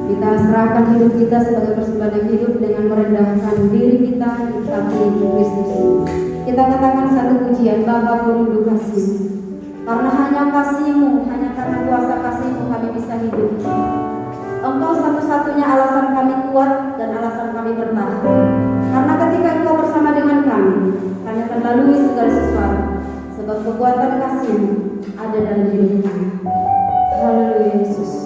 Kita serahkan hidup kita sebagai persembahan yang hidup dengan merendahkan diri kita di kaki Kristus. Kita katakan satu pujian, Bapa ku rindu kasih. Karena hanya kasih-Mu, hanya karena kuasa kasih-Mu kami bisa hidup. Engkau satu-satunya alasan kami kuat dan alasan kami bertahan. Karena ketika Engkau bersama dengan kami akan lalui segala sesuatu. Sebab kekuatan kasih-Mu ada dalam hidup kami. Haleluya Yesus.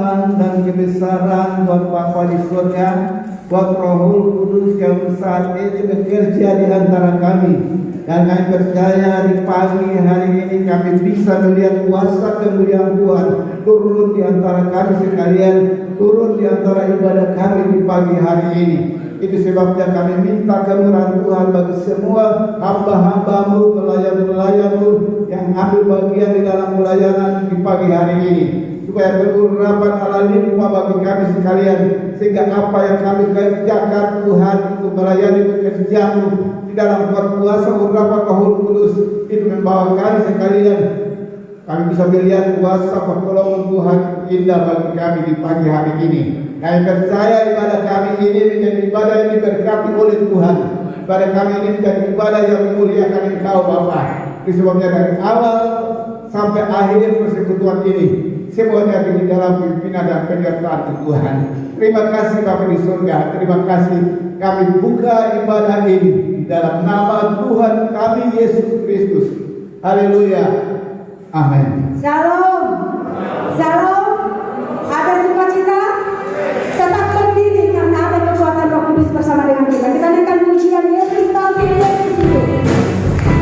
keutamaan dan kebesaran buat Bapa di surga, buat Rohul Kudus yang saat ini bekerja di antara kami. Dan kami percaya di pagi hari ini kami bisa melihat kuasa kemuliaan Tuhan turun di antara kami sekalian, turun di antara ibadah kami di pagi hari ini. Itu sebabnya kami minta kemurahan Tuhan bagi semua hamba-hambamu, pelayan-pelayanmu yang ambil bagian di dalam pelayanan di pagi hari ini, supaya berurapan Allah limpah bagi kami sekalian, sehingga apa yang kami kerjakan Tuhan untuk melayani pekerjaan-Mu di dalam kuasa urapan Roh Kudus itu membawa kami sekalian. Kami bisa melihat kuasa pertolongan Tuhan indah bagi kami di pagi hari ini. Kami percaya ibadah kami ini menjadi ibadah yang diberkati oleh Tuhan. Ibadah kami ini menjadi ibadah yang memuliakan Engkau Bapa. Sebabnya dari awal sampai akhir persekutuan ini semuanya di dalam pimpinan dan penyertaan Tuhan. Terima kasih Bapa di surga. Terima kasih kami buka ibadah ini di dalam nama Tuhan kami Yesus Kristus. Haleluya. Amin. Shalom. Shalom. Ada sukacita? Tetap berdiri karena ada kekuatan Roh Kudus bersama dengan kita. Kita naikkan pujian Yesus tampil Yesus hidup. Yesus hidup.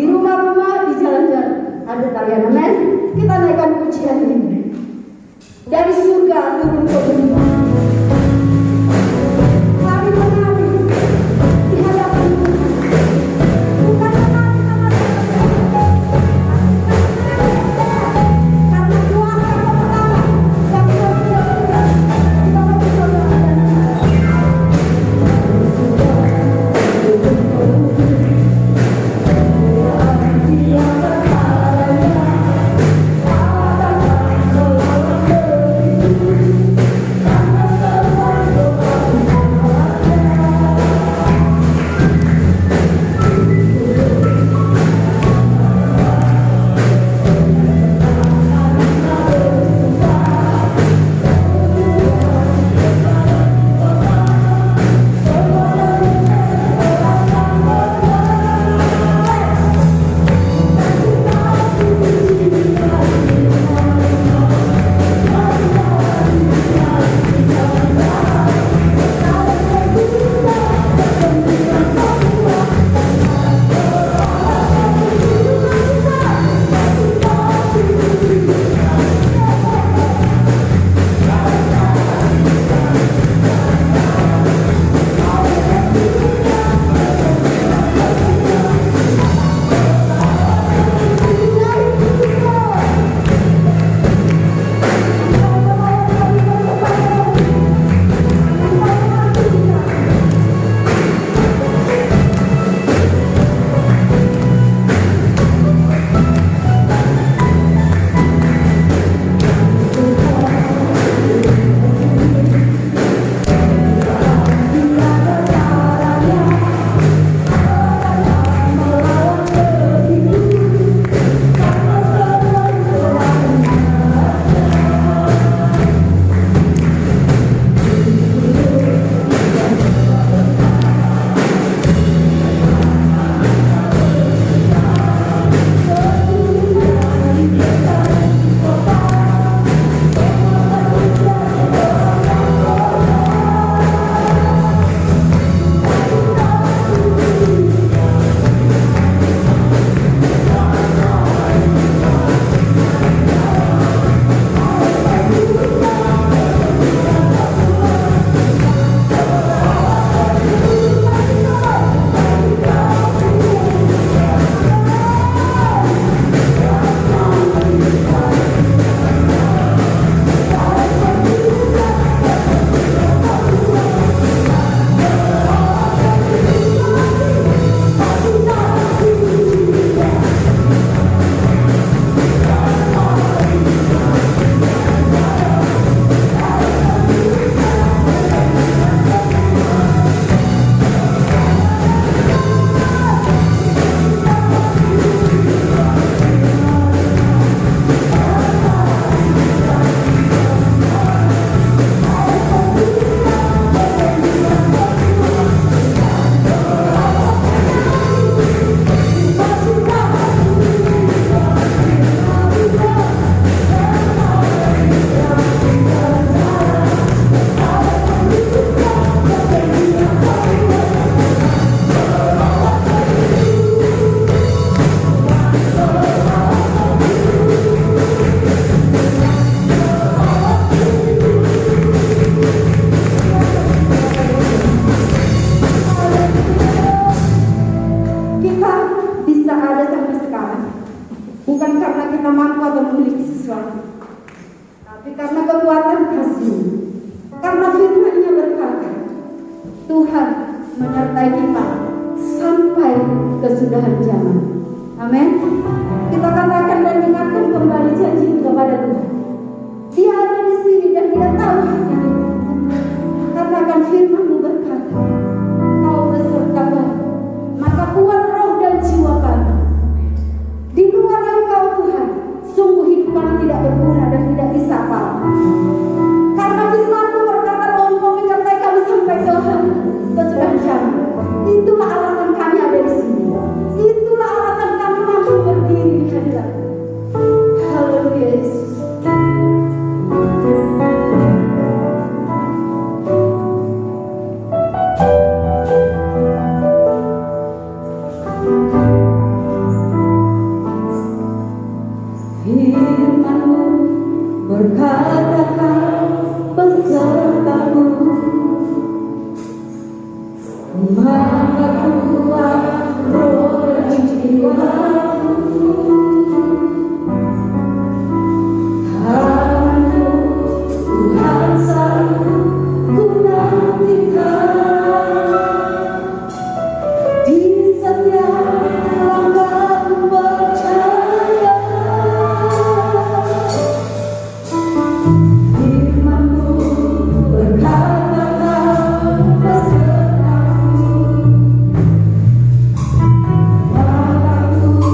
rumah-rumah, di jalan-jalan ada tarian. Amin. Kita naikkan pujian ini. Dari surga turun ke bumi. Mari menari di hadapan Tuhan. Bukan menari karena Tuhan yang pertama yang kita bagi saudara dan Tuhan menyertai kita sampai kesudahan zaman. Amin. Kita katakan dan ingatkan kembali janji kepada Tuhan. Dia ada di sini dan Dia tahu hati kita. Katakan firman-Mu berkata, Kau beserta kami, maka kuat roh dan jiwa kami. Di luar Engkau Tuhan, sungguh hidup kami tidak berguna dan tidak bisa apa-apa. Karena firman-Mu berkata bahwa Engkau menyertai kami sampai kesudahan zaman. Itulah alasan kami ada di sini. Itulah alasan kami mampu berdiri di hadirat. Haleluya Yesus. katakan besertamu, maka kuat roh dan jiwaku. Kamu Tuhan selalu ku nantikan di setiap langkahku percaya. Firman-Mu berkatakan besertaku, maka ku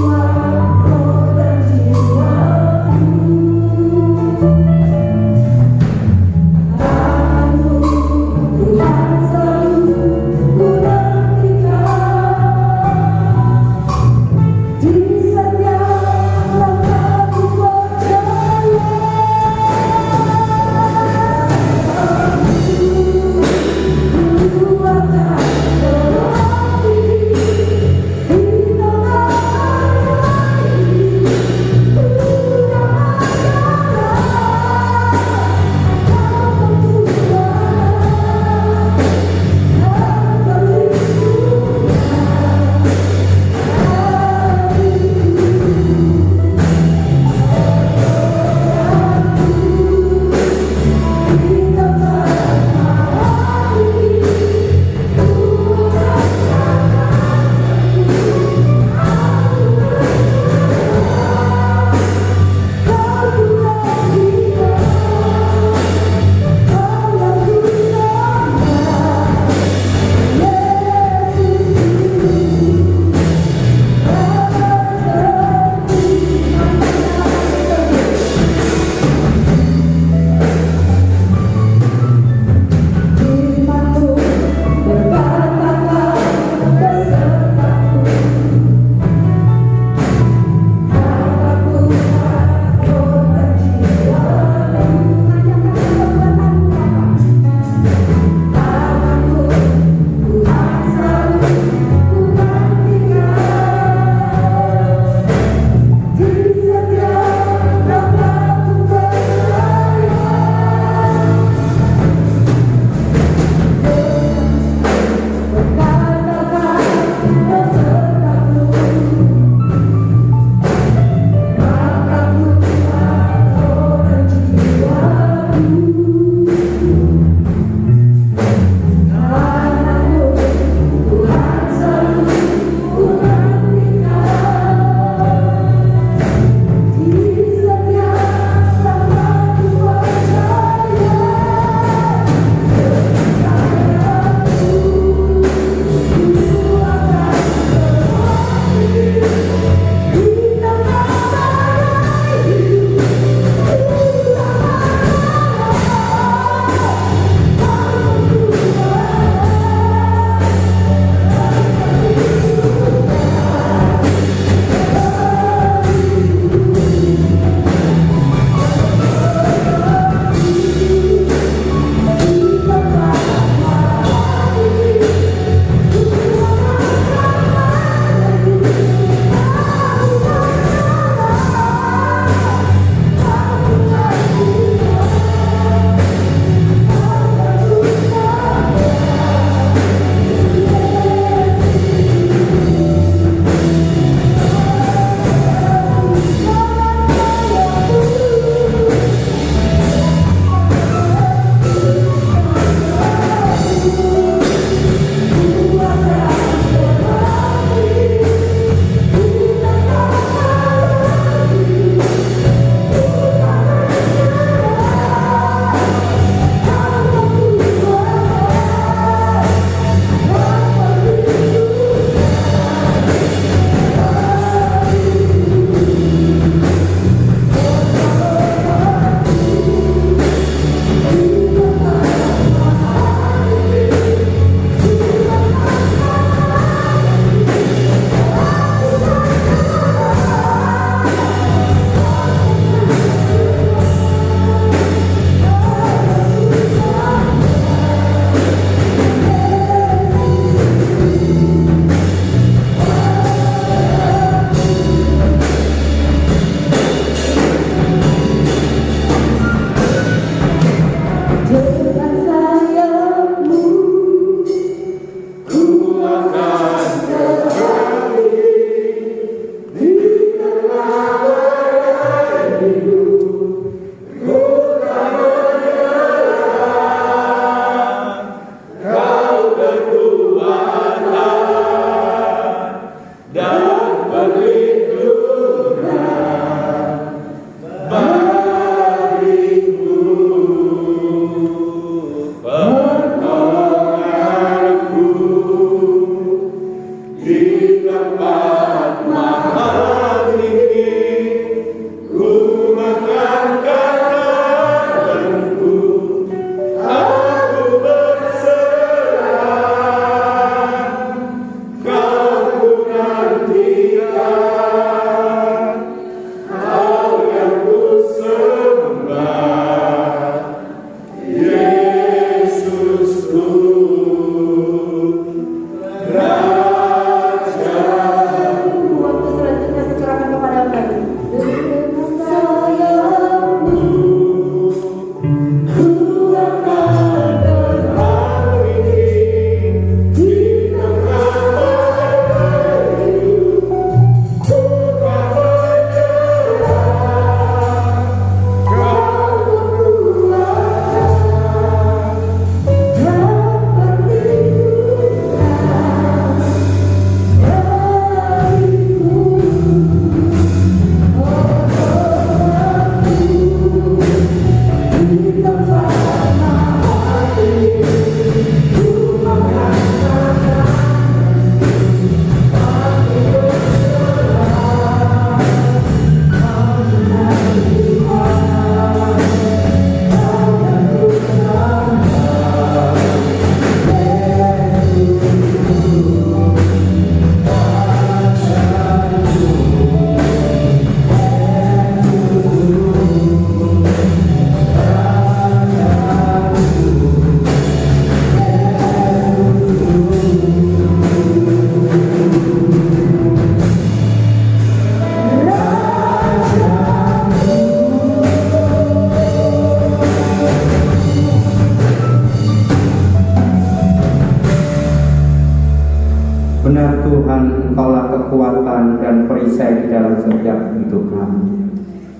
di dalam setiap hidup kami.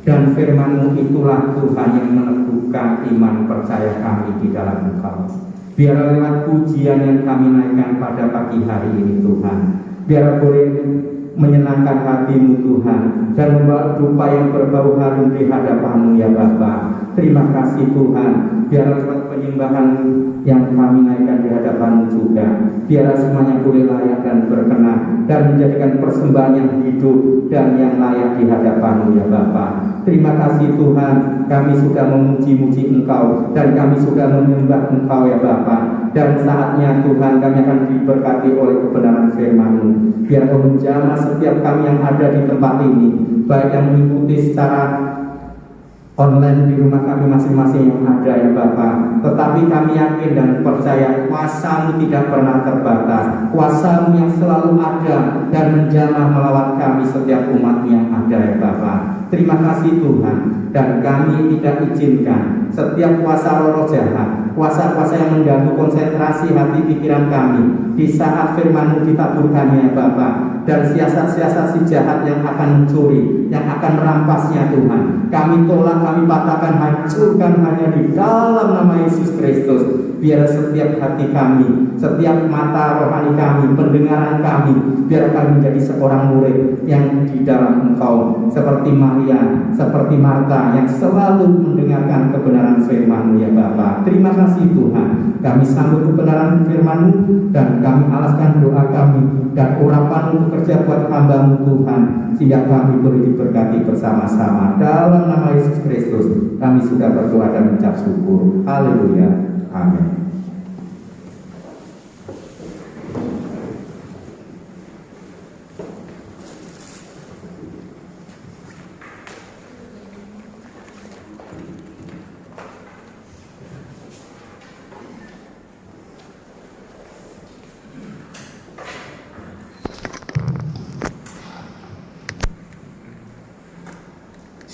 Dan firman-Mu itulah Tuhan yang meneguhkan iman percaya kami di dalam Engkau. Biar lewat pujian yang kami naikkan pada pagi hari ini Tuhan, biar boleh menyenangkan hati-Mu Tuhan dan membawa rupa yang berbau harum di hadapan-Mu ya Bapa. Terima kasih Tuhan, biar lewat penyembahan yang kami naikkan di hadapan-Mu juga, biar semuanya boleh layak dan berkenan dan menjadikan persembahan yang hidup dan yang layak di hadapan-Mu ya Bapa. Terima kasih Tuhan, kami sudah memuji-muji Engkau dan kami sudah menyembah Engkau ya Bapa. Dan saatnya Tuhan kami akan diberkati oleh kebenaran firman-Mu. Biar Kau menjamah setiap kami yang ada di tempat ini, baik yang mengikuti secara online di rumah kami masing-masing yang ada ya Bapa. Tetapi kami yakin dan percaya kuasa-Mu tidak pernah terbatas, kuasa-Mu yang selalu ada dan menjamah melawat kami setiap umat yang ada ya Bapa. Terima kasih Tuhan, dan kami tidak izinkan setiap kuasa roh jahat, kuasa-kuasa yang mengganggu konsentrasi hati pikiran kami di saat firman-Mu ditaburkannya ya Bapa, dan siasat-siasat si jahat yang akan mencuri, yang akan merampasnya Tuhan, kami tolak, kami patahkan, hancurkan hanya di dalam nama Yesus Kristus. Biar setiap hati kami, setiap mata rohani kami, pendengaran kami, biar kami menjadi seorang murid yang di dalam Engkau, seperti Maria, seperti Marta yang selalu mendengarkan kebenaran firman-Mu ya Bapa. Terima kasih Tuhan, kami sambut kebenaran firman-Mu dan kami alaskan doa kami dan urapan-Mu bekerja buat hamba-Mu Tuhan, sehingga kami boleh diberkati bersama-sama. Dalam nama Yesus Kristus kami sudah berdoa dan mengucap syukur. Haleluya. Amin.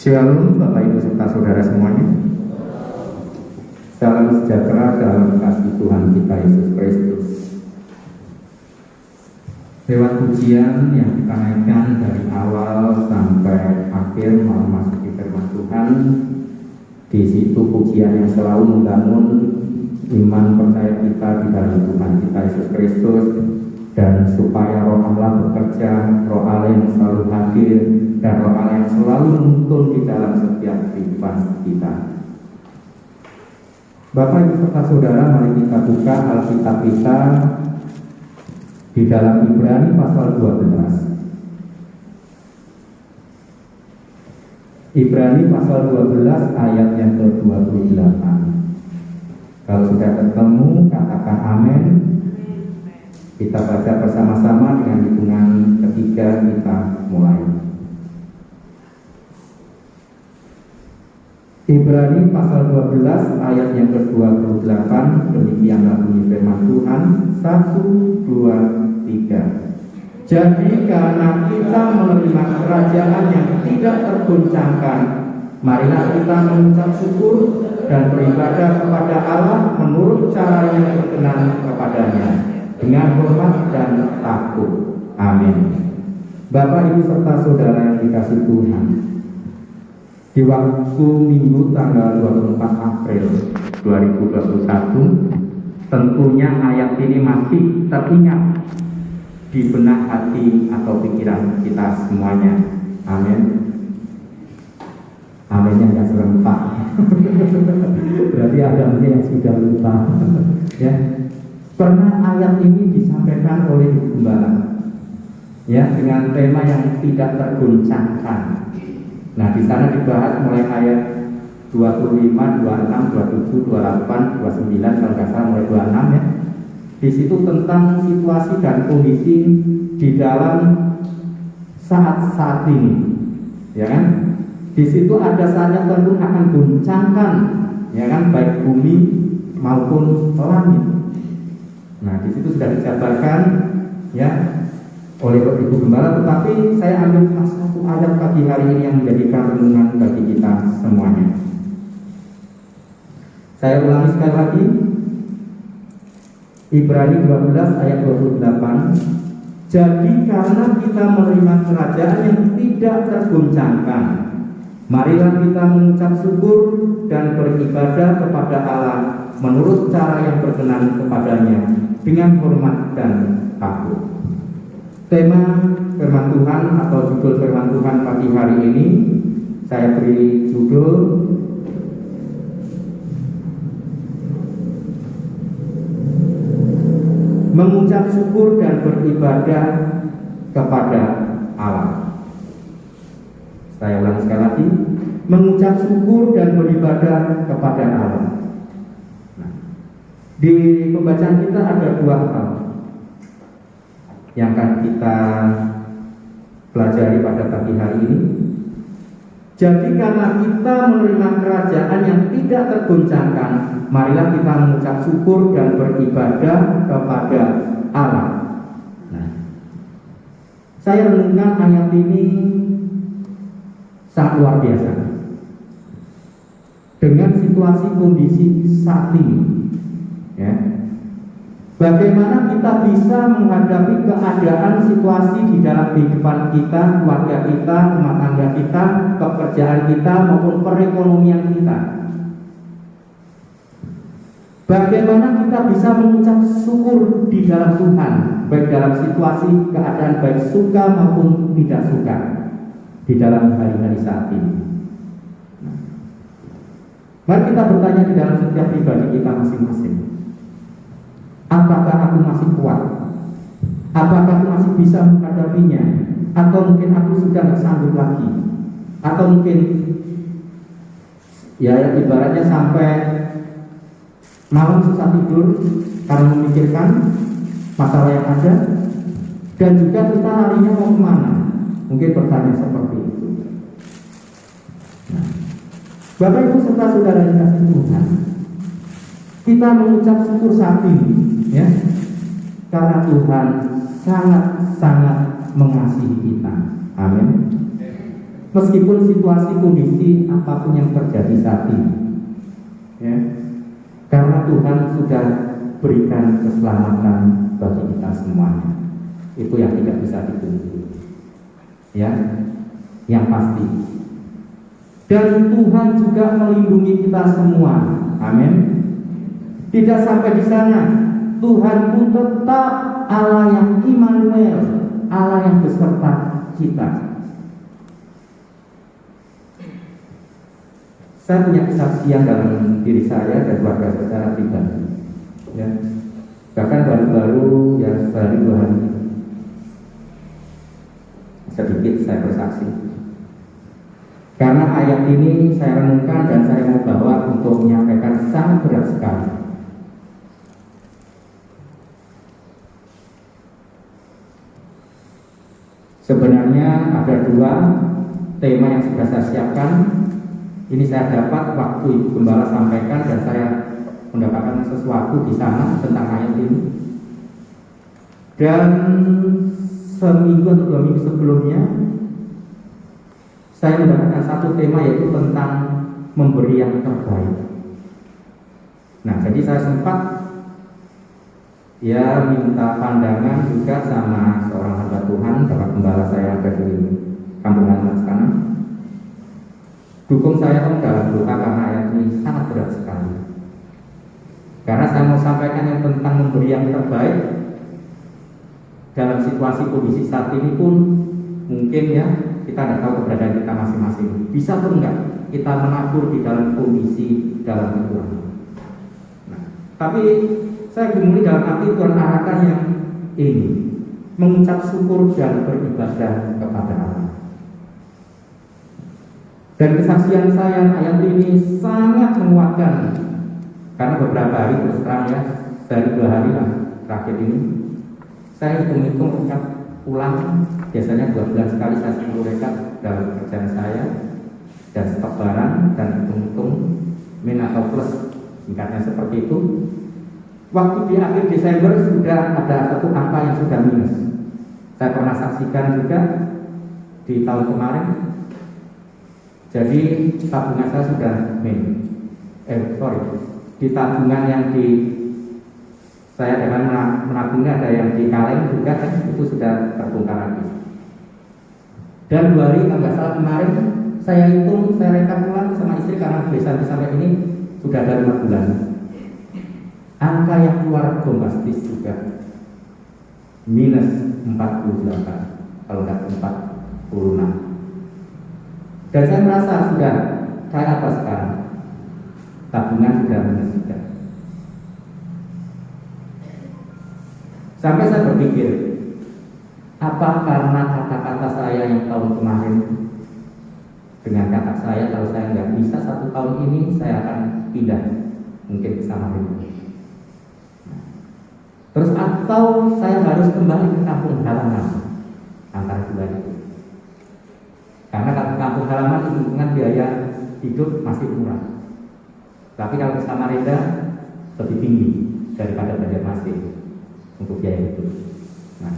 Shalom Bapak Ibu serta saudara semuanya. Salam sejahtera dalam kasih Tuhan kita Yesus Kristus. Lewat pujian yang kita naikkan dari awal sampai akhir memasuki firman Tuhan, di situ pujian yang selalu membangun iman percaya kita di dalam Tuhan kita Yesus Kristus, dan supaya Roh Allah bekerja, Roh Allah yang selalu hadir, dan Roh Allah yang selalu menuntun di dalam setiap kehidupan kita. Bapak Ibu serta saudara, mari kita buka Alkitab kita di dalam Ibrani pasal 12. Ibrani pasal 12 ayat yang ke-28. Kalau sudah ketemu, katakan amin. Kita baca bersama-sama dengan hitungan ketiga, kita mulai. Ibrani pasal 12 ayat yang ke-28, demikianlah bunyi firman Tuhan. 1, 2, 3. Jadi karena kita menerima kerajaan yang tidak tergoncangkan, marilah kita mengucap syukur dan beribadah kepada Allah menurut cara yang berkenan kepadanya, dengan hormat dan takut. Amin. Bapak Ibu serta saudara yang dikasihi Tuhan, di waktu Minggu tanggal 24 April 2021, tentunya ayat ini masih teringat di benak hati atau pikiran kita semuanya. Amin. Aminnya nggak serempak. Berarti ada mungkin yang sudah lupa. Ya, pernah ayat ini disampaikan oleh Ibu Gembala, ya, dengan tema yang tidak tergoncangkan. Nah, di sana dibahas mulai ayat 25, 26, 27, 28, 29, kalau nggak salah mulai 26 ya. Di situ tentang situasi dan kondisi di dalam saat-saat ini, ya kan? Di situ ada saatnya tentu akan goncangkan, ya kan, baik bumi maupun langit. Nah, di situ sudah dijabarkan, ya, oleh Ibu Gembala, tetapi saya ambil satu ayat pagi hari ini yang menjadikan renungan bagi kita semuanya. Saya ulangi sekali lagi, Ibrani 12 ayat 28. Jadi karena kita menerima kerajaan yang tidak tergoncangkan, marilah kita mengucap syukur dan beribadah kepada Allah menurut cara yang berkenan kepadanya dengan hormat dan takut. Tema firman Tuhan atau judul firman Tuhan pagi hari ini saya beri judul mengucap syukur dan beribadah kepada Allah. Saya ulang sekali lagi, mengucap syukur dan beribadah kepada Allah. Nah, di pembacaan kita ada dua hal yang akan kita pelajari pada pagi hari ini. Jadi karena kita menerima kerajaan yang tidak tergoncangkan, marilah kita mengucap syukur dan beribadah kepada Allah. Nah, saya renungkan ayat ini sangat luar biasa dengan situasi kondisi saat ini, ya. Bagaimana kita bisa menghadapi keadaan situasi di dalam kehidupan kita, keluarga kita, rumah tangga kita, pekerjaan kita, maupun perekonomian kita. Bagaimana kita bisa mengucap syukur di dalam Tuhan, baik dalam situasi keadaan baik suka maupun tidak suka di dalam hari-hari saat ini. Mari kita bertanya di dalam setiap pribadi kita masing-masing. Apakah aku masih kuat? Apakah aku masih bisa menghadapinya? Atau mungkin aku sudah tidak sanggup lagi? Atau mungkin ya ibaratnya sampai malam susah tidur karena memikirkan masalah yang ada, dan juga kita larinya mau kemana? Mungkin bertanya seperti itu. Nah, Bapak Ibu serta saudara yang kasih Tuhan, kita mengucap syukur saat ini, ya, karena Tuhan sangat-sangat mengasihi kita. Amin. Meskipun situasi kondisi apapun yang terjadi saat ini, ya, karena Tuhan sudah berikan keselamatan bagi kita semuanya. Itu yang tidak bisa ditunggu, ya, yang pasti. Dan Tuhan juga melindungi kita semua. Amin. Tidak sampai di sana, Tuhan pun tetap Allah yang Immanuel, Allah yang beserta kita. Saya punya kesaksian dalam diri saya dan keluarga secara pribadi, ya. Bahkan baru-baru ya sehari dua hari sedikit saya bersaksi. Karena ayat ini saya renungkan dan saya mau bawa untuk menyampaikan sangat berat sekali. Sebenarnya ada dua tema yang sudah saya siapkan. Ini saya dapat waktu Ibu Gembala sampaikan dan saya mendapatkan sesuatu di sana tentang ayat ini. Dan seminggu atau 2 minggu sebelumnya saya mendapatkan satu tema, yaitu tentang memberi yang terbaik. Nah, jadi saya sempat ya minta pandangan juga sama seorang hamba Tuhan, Bapak Gembala saya ada di Kampung Halaman sekarang. Dukung saya Om dalam doa karena ayat ini sangat berat sekali. Karena saya mau sampaikan yang tentang memberi yang terbaik dalam situasi kondisi saat ini pun mungkin ya kita tidak tahu keberadaan kita masing-masing. Bisa atau enggak kita menabur di dalam kondisi dalam kekurangan. Nah, tapi saya gumuli dalam hati Tuhan arahkan yang ini, mengucap syukur dan beribadah kepada Allah. Dan kesaksian saya ayat ini sangat menguatkan, karena beberapa hari terus terang ya, dari 2 hari lah terakhir ini, saya hitung-hitung ucap ulang, biasanya 2 bulan sekali saya selalu rekap dalam kerjaan saya dan stok barang dan hitung-hitung min atau plus, singkatnya seperti itu. Waktu di akhir Desember sudah ada satu angka yang sudah minus. Saya pernah saksikan juga di tahun kemarin. Jadi tabungan saya sudah di tabungan yang Saya dengan menabungnya ada yang di kaleng juga kan, itu sudah terbongkar habis. Dan 2 hari kalau nggak salah kemarin saya hitung, saya rekap ulang sama istri karena biasanya sampai ini sudah ada 5 bulan. Angka yang keluar bombastis juga minus 48 kalau nggak 46. Dan saya merasa sudah kayak apa sekarang, tabungan sudah minus juga. Sampai saya berpikir, apa karena kata-kata saya yang tahun kemarin dengan kata saya kalau saya nggak bisa 1 tahun ini saya akan pindah mungkin ke Samarinda. Terus atau saya harus kembali ke kampung halaman, antara dua itu. Karena kalau kampung halaman lingkungan biaya hidup masih murah, tapi kalau ke Samarinda lebih tinggi daripada Banjarmasin untuk biaya hidup. Nah,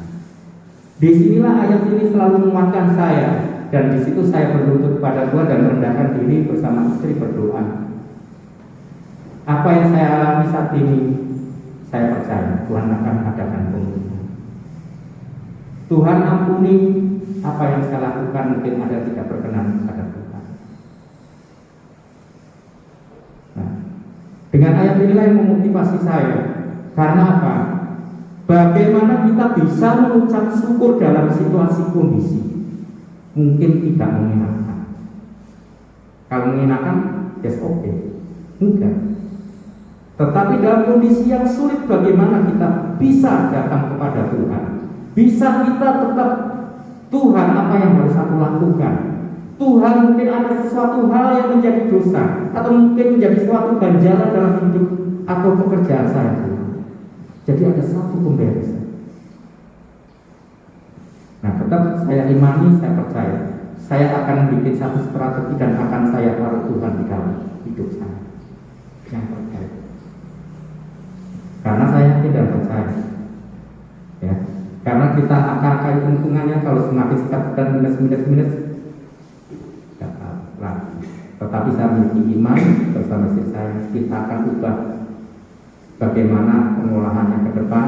disinilah ayat ini selalu menguatkan saya, dan di situ saya berlutut kepada Tuhan dan merendahkan diri bersama istri berdoa. Apa yang saya alami saat ini, saya percaya Tuhan akan adakan pemulihan. Tuhan ampuni apa yang saya lakukan mungkin ada tidak berkenan kepada Tuhan. Nah, dengan ayat inilah yang memotivasi saya. Karena apa? Bagaimana kita bisa mengucap syukur dalam situasi kondisi mungkin tidak mengenakan. Kalau mengenakan, yes oke, enggak. Tetapi dalam kondisi yang sulit, bagaimana kita bisa datang kepada Tuhan? Bisa kita tetap, Tuhan apa yang harus aku lakukan? Tuhan, mungkin ada sesuatu hal yang menjadi dosa, atau mungkin menjadi suatu ganjalan dalam hidup atau pekerjaan saya. Jadi ada satu pemberesan. Nah, tetap saya imani, saya percaya, saya akan bikin satu strategi dan akan saya taruh Tuhan di dalam hidup saya. Yang percaya. Karena saya tidak percaya, ya. Karena kita angka-angka hitungannya kalau semakin sekat dan minus, tidak lagi. Tetapi saya memiliki iman bersama istri saya, kita akan ubah bagaimana pengolahannya ke depan,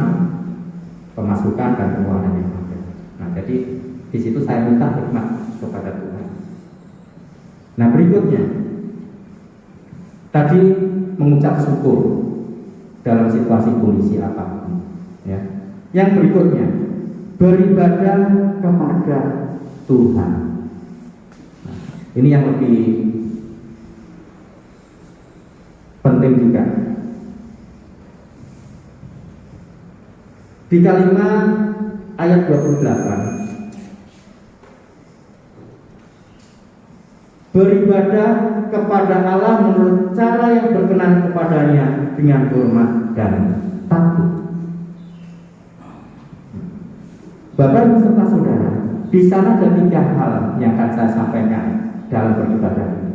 pemasukan dan pengeluaran yang ada. Nah, jadi di situ saya minta hikmat kepada Tuhan. Nah, berikutnya tadi mengucap syukur dalam situasi kondisi apapun, ya. Yang berikutnya beribadah kepada Tuhan. Nah, ini yang lebih penting juga. Di kalimat ayat 28, beribadah kepada Allah menurut cara yang berkenan kepadanya dengan hormat dan takut. Bapak Ibu serta saudara, di sana ada 3 hal yang akan saya sampaikan dalam beribadah ini.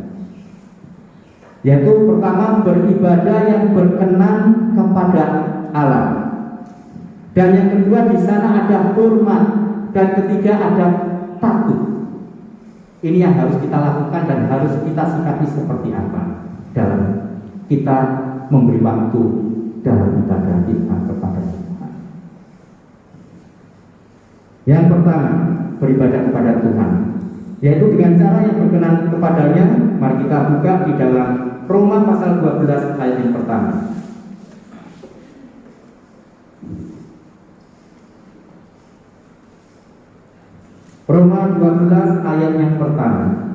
Yaitu pertama, beribadah yang berkenan kepada Allah. Dan yang kedua, di sana ada hormat, dan ketiga ada takut. Ini yang harus kita lakukan dan harus kita sikapi seperti apa dalam kita memberi waktu dalam ibadah kita kepada Tuhan. Yang pertama, beribadah kepada Tuhan, yaitu dengan cara yang berkenan kepadanya. Mari kita buka di dalam Roma pasal 12 ayat yang pertama. Roma 12 ayat yang pertama.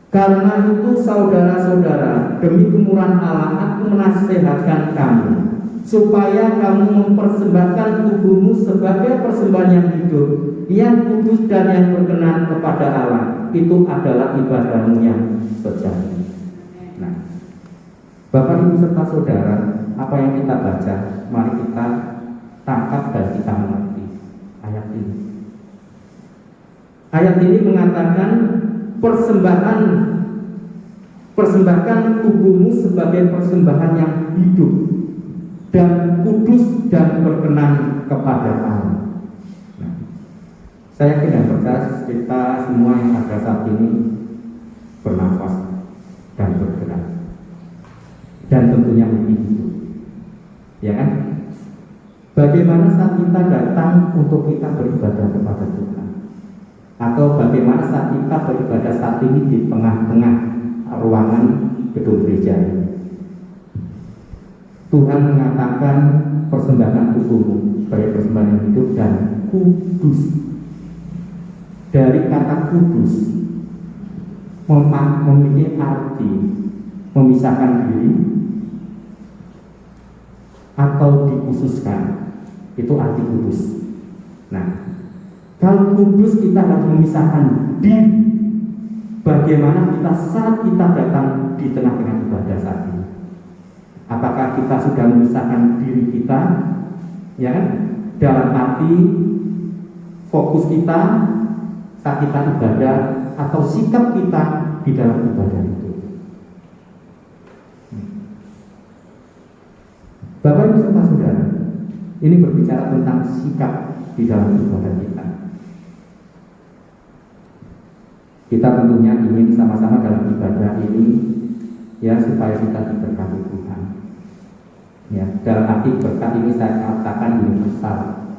Karena itu saudara-saudara, demi kemurahan Allah aku menasihatkan kamu, supaya kamu mempersembahkan tubuhmu sebagai persembahan yang hidup, yang kudus dan yang berkenan kepada Allah. Itu adalah ibadahmu yang sejati. Nah, Bapak Ibu serta saudara, apa yang kita baca, mari kita tangkap dan kita mengerti ayat ini. Ayat ini mengatakan persembahkan tubuhmu sebagai persembahan yang hidup dan kudus dan berkenan kepada Allah. Nah, Saya yakin dan percaya kita semua yang ada saat ini bernafas dan bergerak, dan tentunya mimpi hidup, ya kan? Bagaimana saat kita datang untuk kita beribadah kepada Tuhan, atau bagaimana saat kita beribadah saat ini di tengah-tengah ruangan gedung gereja ini? Tuhan mengatakan persembahan tubuhmu sebagai persembahan yang hidup dan kudus. Dari kata kudus memiliki arti memisahkan diri atau dikhususkan. Itu arti kudus. Nah, kalau kudus kita harus memisahkan diri. Bagaimana kita saat kita datang di tengah-tengah ibadah saat ini? Apakah kita sudah memisahkan diri kita, ya kan? Dalam arti fokus kita saat kita ibadah, atau sikap kita di dalam ibadah itu? Bapak Ibu serta saudara, ini berbicara tentang sikap di dalam ibadah kita. Kita tentunya ingin sama-sama dalam ibadah ini, ya, supaya kita diberkati Tuhan. Ya, dalam arti berkat ini saya katakan universal,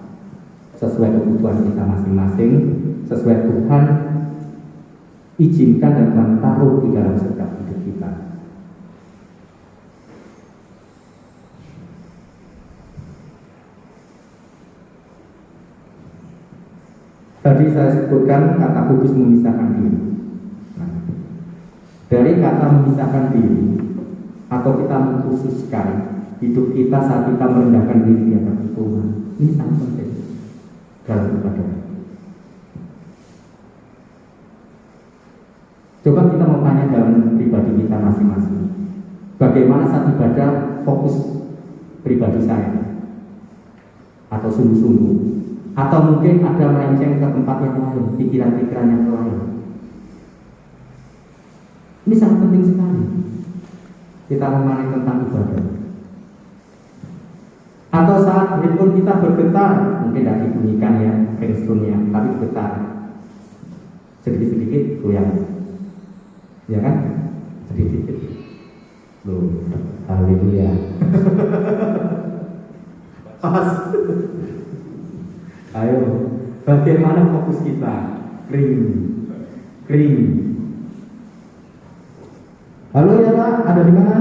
sesuai kebutuhan kita masing-masing, sesuai Tuhan izinkan dan Tuhan taruh di dalam setiap hidup kita. Tadi saya sebutkan kata kudus memisahkan diri. Nah, dari kata memisahkan diri atau kita mengkhususkan hidup kita saat kita merendahkan diri di hadapan Tuhan, ini sangat penting dalam ibadah. Coba kita mau tanya dalam pribadi kita masing-masing, bagaimana saat ibadah fokus pribadi saya, atau sungguh-sungguh, atau mungkin ada melenceng ke tempat yang lain, pikiran-pikiran yang lain. Ini sangat penting sekali kita memahami tentang ibadah. Atau saat handphone kita bergetar, mungkin tidak dibunyikan ya ringtone-nya, tapi bergetar sedikit-sedikit goyang, ya kan? Sedikit-sedikit. Loh, haleluya. Pas. Ayo, bagaimana fokus kita? Kering. Halo ya Pak, ada di mana?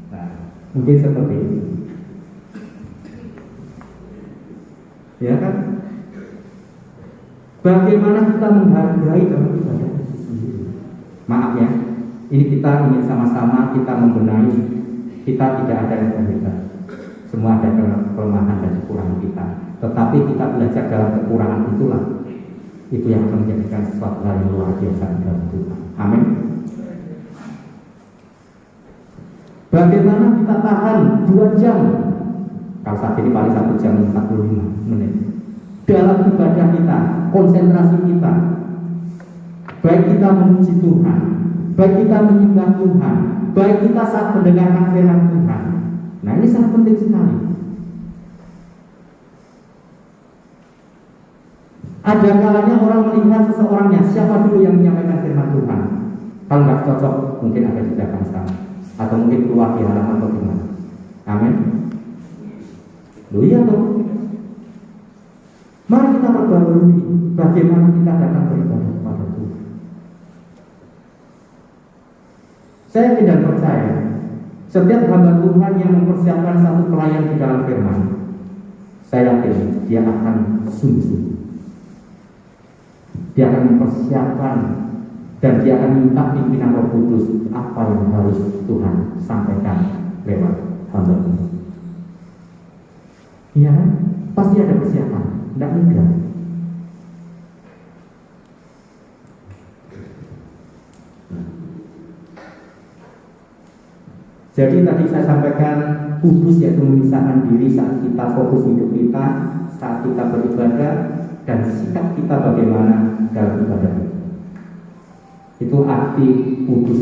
Nah, mungkin seperti itu. Ya kan? Bagaimana kita menghargai dalam ibadah itu sendiri? Maaf ya, ini kita ingin sama-sama kita membenahi. Kita tidak ada yang berbeda. Semua ada kelemahan dan kekurangan kita. Tetapi kita belajar dalam kekurangan itulah, itu yang akan menjadikan sesuatu hal yang luar biasa dalam Tuhan. Amin. Bagaimana kita tahan 2 jam? Kalau saat ini paling 1 jam 45 menit dalam ibadah kita, konsentrasi kita, baik kita memuji Tuhan, baik kita menyembah Tuhan, baik kita saat mendengarkan firman Tuhan. Nah, ini sangat penting sekali. Ada kalanya orang melihat seseorangnya, siapa dulu yang menyampaikan firman Tuhan. Kalau nggak cocok, mungkin ada di belakang sana, atau mungkin keluar di halaman atau gimana. Amin. Loh iya toh. Mari kita perbarui bagaimana kita datang beribadah kepada Tuhan. Saya tidak percaya setiap hamba Tuhan yang mempersiapkan satu pelayan di dalam firman, saya yakin dia akan sungguh-sungguh. Dia akan mempersiapkan dan dia akan minta pimpinan Roh Kudus apa yang harus Tuhan sampaikan lewat hamba Tuhan. Iya kan? Pasti ada persiapan, tidak mudah. Jadi tadi saya sampaikan kudus yaitu memisahkan diri saat kita fokus hidup kita, saat kita beribadah, dan sikap kita bagaimana dalam ibadah itu. Itu arti kudus.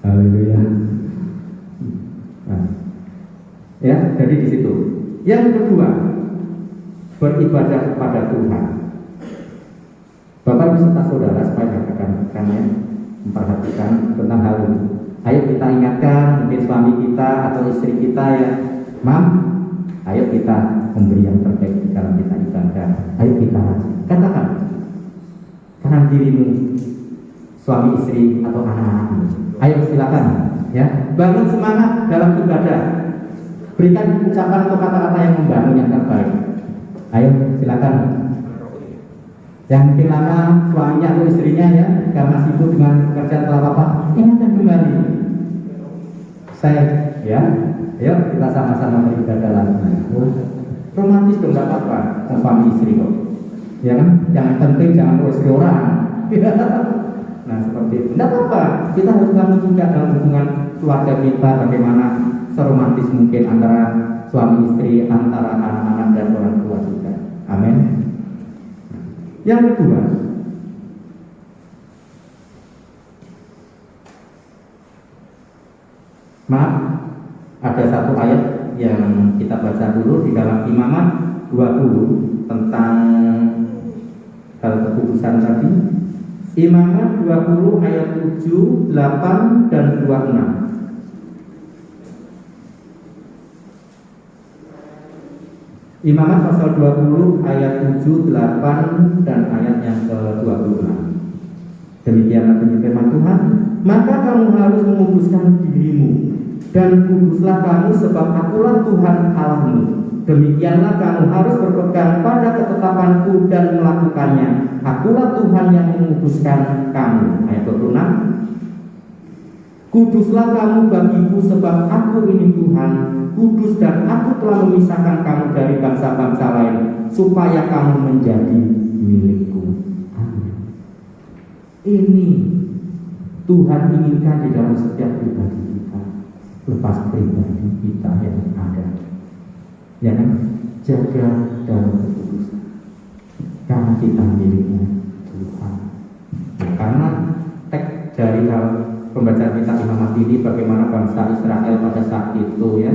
Haleluya. Nah, ya, jadi di situ. Yang kedua, beribadah kepada Tuhan. Bapak Ibu serta saudara supaya rekan-rekannya memperhatikan tentang hal ini. Ayo kita ingatkan mungkin suami kita atau istri kita ya, Mam, ayo kita memberi yang terbaik di dalam kita ibadah. Ayo kita katakan kanan dirimu, suami istri atau anak-anakmu. Ayo silakan ya, bangun semangat dalam ibadah. Berikan ucapan atau kata-kata yang membangun yang terbaik. Ayo silakan. Yang mungkin lama suaminya atau istrinya ya karena sibuk dengan pekerjaan atau apa, ingatkan kembali. Saya ya, ayo kita sama-sama beribadah lagi. Romantis dong, nggak apa-apa, suami istri kok. Ya kan, yang penting jangan terus orang. Nah seperti itu, nggak apa-apa. Kita harus bangun juga dalam hubungan keluarga kita, bagaimana seromantis mungkin antara suami istri, antara anak-anak dan orang tua juga. Amin. Yang kedua, maaf, ada satu ayat yang kita baca dulu di dalam Imamat 20 tentang hal kekudusan tadi. Imamat 20 ayat 7, 8 dan 26. Imamat pasal 20 ayat 7, 8 dan ayat yang ke-26. Demikianlah bunyi firman Tuhan, maka kamu harus menguduskan dirimu dan kuduslah kamu sebab akulah Tuhan Allahmu. Demikianlah kamu harus berpegang pada ketetapanku dan melakukannya. Akulah Tuhan yang menguduskan kamu. Ayat 26. Kuduslah kamu bagiku sebab aku ini Tuhan, kudus dan aku telah memisahkan kamu dari bangsa-bangsa lain, supaya kamu menjadi milikku. Amin. Ini Tuhan inginkan di dalam setiap pribadi kita, lepas pribadi kita yang ada. Ya kan? Jaga dalam kekudusan, karena kita miliknya Tuhan. Karena teks dari pembacaan kitab Imamat ini bagaimana bangsa Israel pada saat itu ya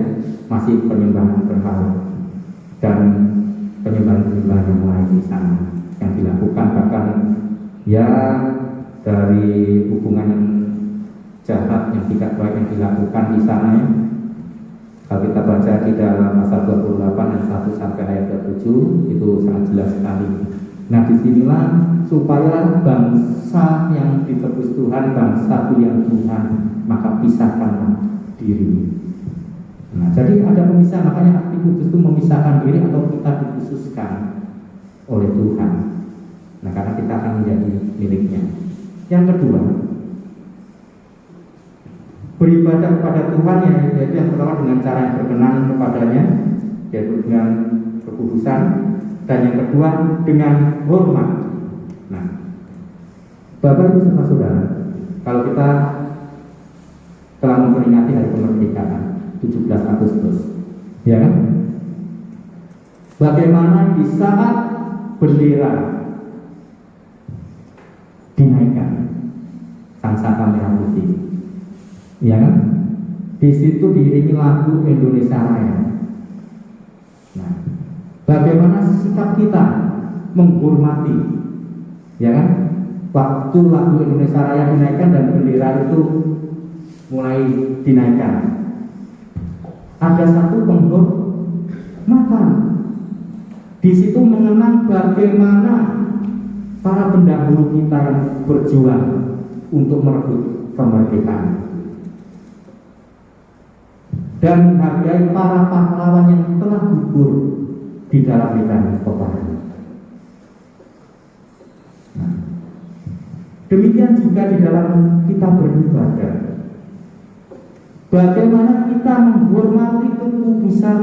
masih penyembahan berhala dan penyembahan yang lain di sana yang dilakukan, bahkan ya dari hubungan yang jahat yang tidak baik yang dilakukan di sana ya. Kalau kita baca di dalam pasal 28 ayat 1 sampai ayat 7 itu sangat jelas sekali. Nah disinilah supaya bangsa yang ditebus Tuhan, bangsa yang Tuhan, maka pisahkanlah diri. Nah jadi ada pemisah, makanya arti kudus itu memisahkan diri atau kita dikhususkan oleh Tuhan. Nah karena kita akan menjadi miliknya. Yang kedua, beribadah kepada Tuhan yaitu yang pertama dengan cara yang berkenan kepadanya, yaitu dengan kekudusan. Dan yang kedua dengan hormat. Nah, Bapak Ibu serta Saudara, kalau kita telah memperingati hari kemerdekaan 17 Agustus, ya kan? Bagaimana di saat bendera dinaikkan, Sangsaka Merah Putih, ya kan? Di situ diiringi lagu Indonesia Raya. Nah, bagaimana sikap kita menghormati, ya kan? Waktu lagu Indonesia Raya dinaikkan dan bendera itu mulai dinaikkan, ada satu penghormatan. Di situ mengenang bagaimana para pendahulu kita yang berjuang untuk merebut kemerdekaan dan menghargai para pahlawan yang telah gugur di dalam medan peperangan. Nah, demikian juga di dalam kita beribadah, bagaimana kita menghormati kekudusan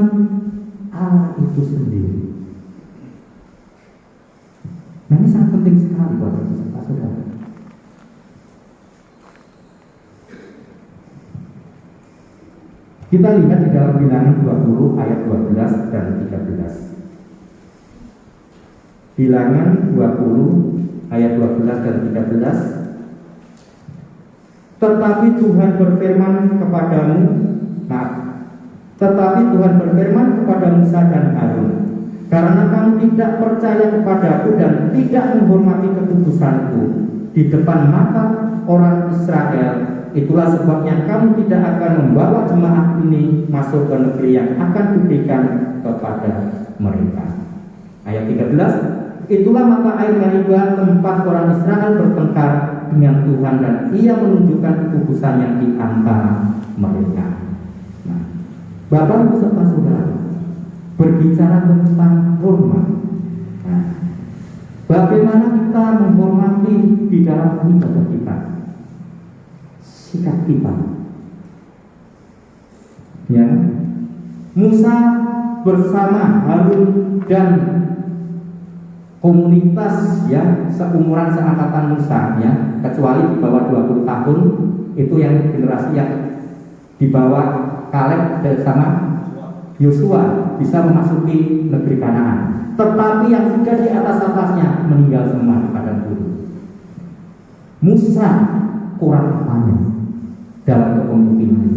Allah itu sendiri. Nah ini sangat penting sekali Bapak Ibu serta Saudara. Kita lihat di dalam Bilangan 20 ayat 12 dan 13. Bilangan 20 ayat 12 dan 13. Tetapi Tuhan berfirman kepadamu, tetapi Tuhan berfirman kepada Musa dan Harun, karena kamu tidak percaya kepadaku dan tidak menghormati keputusanku di depan mata orang Israel, itulah sebabnya kamu tidak akan membawa jemaat ini masuk ke negeri yang akan diberikan kepada mereka. Ayat 13, itulah mata air Meribah tempat orang Israel bertengkar dengan Tuhan dan ia menunjukkan kekudusannya di antara mereka. Nah, Bapak Ibu serta Saudara, berbicara tentang hormat. Nah, bagaimana kita menghormati di dalam ibadah kita, sikap kita. Ya, Musa bersama Harun dan komunitas ya seumuran seangkatan Musa ya, kecuali di bawah 20 tahun itu yang generasi yang di bawah Kaleb bersama Yosua bisa memasuki negeri Kanaan. Tetapi yang sudah di atas-atasnya meninggal semua di padang gurun. Musa kurang apanya dalam kepemimpinan,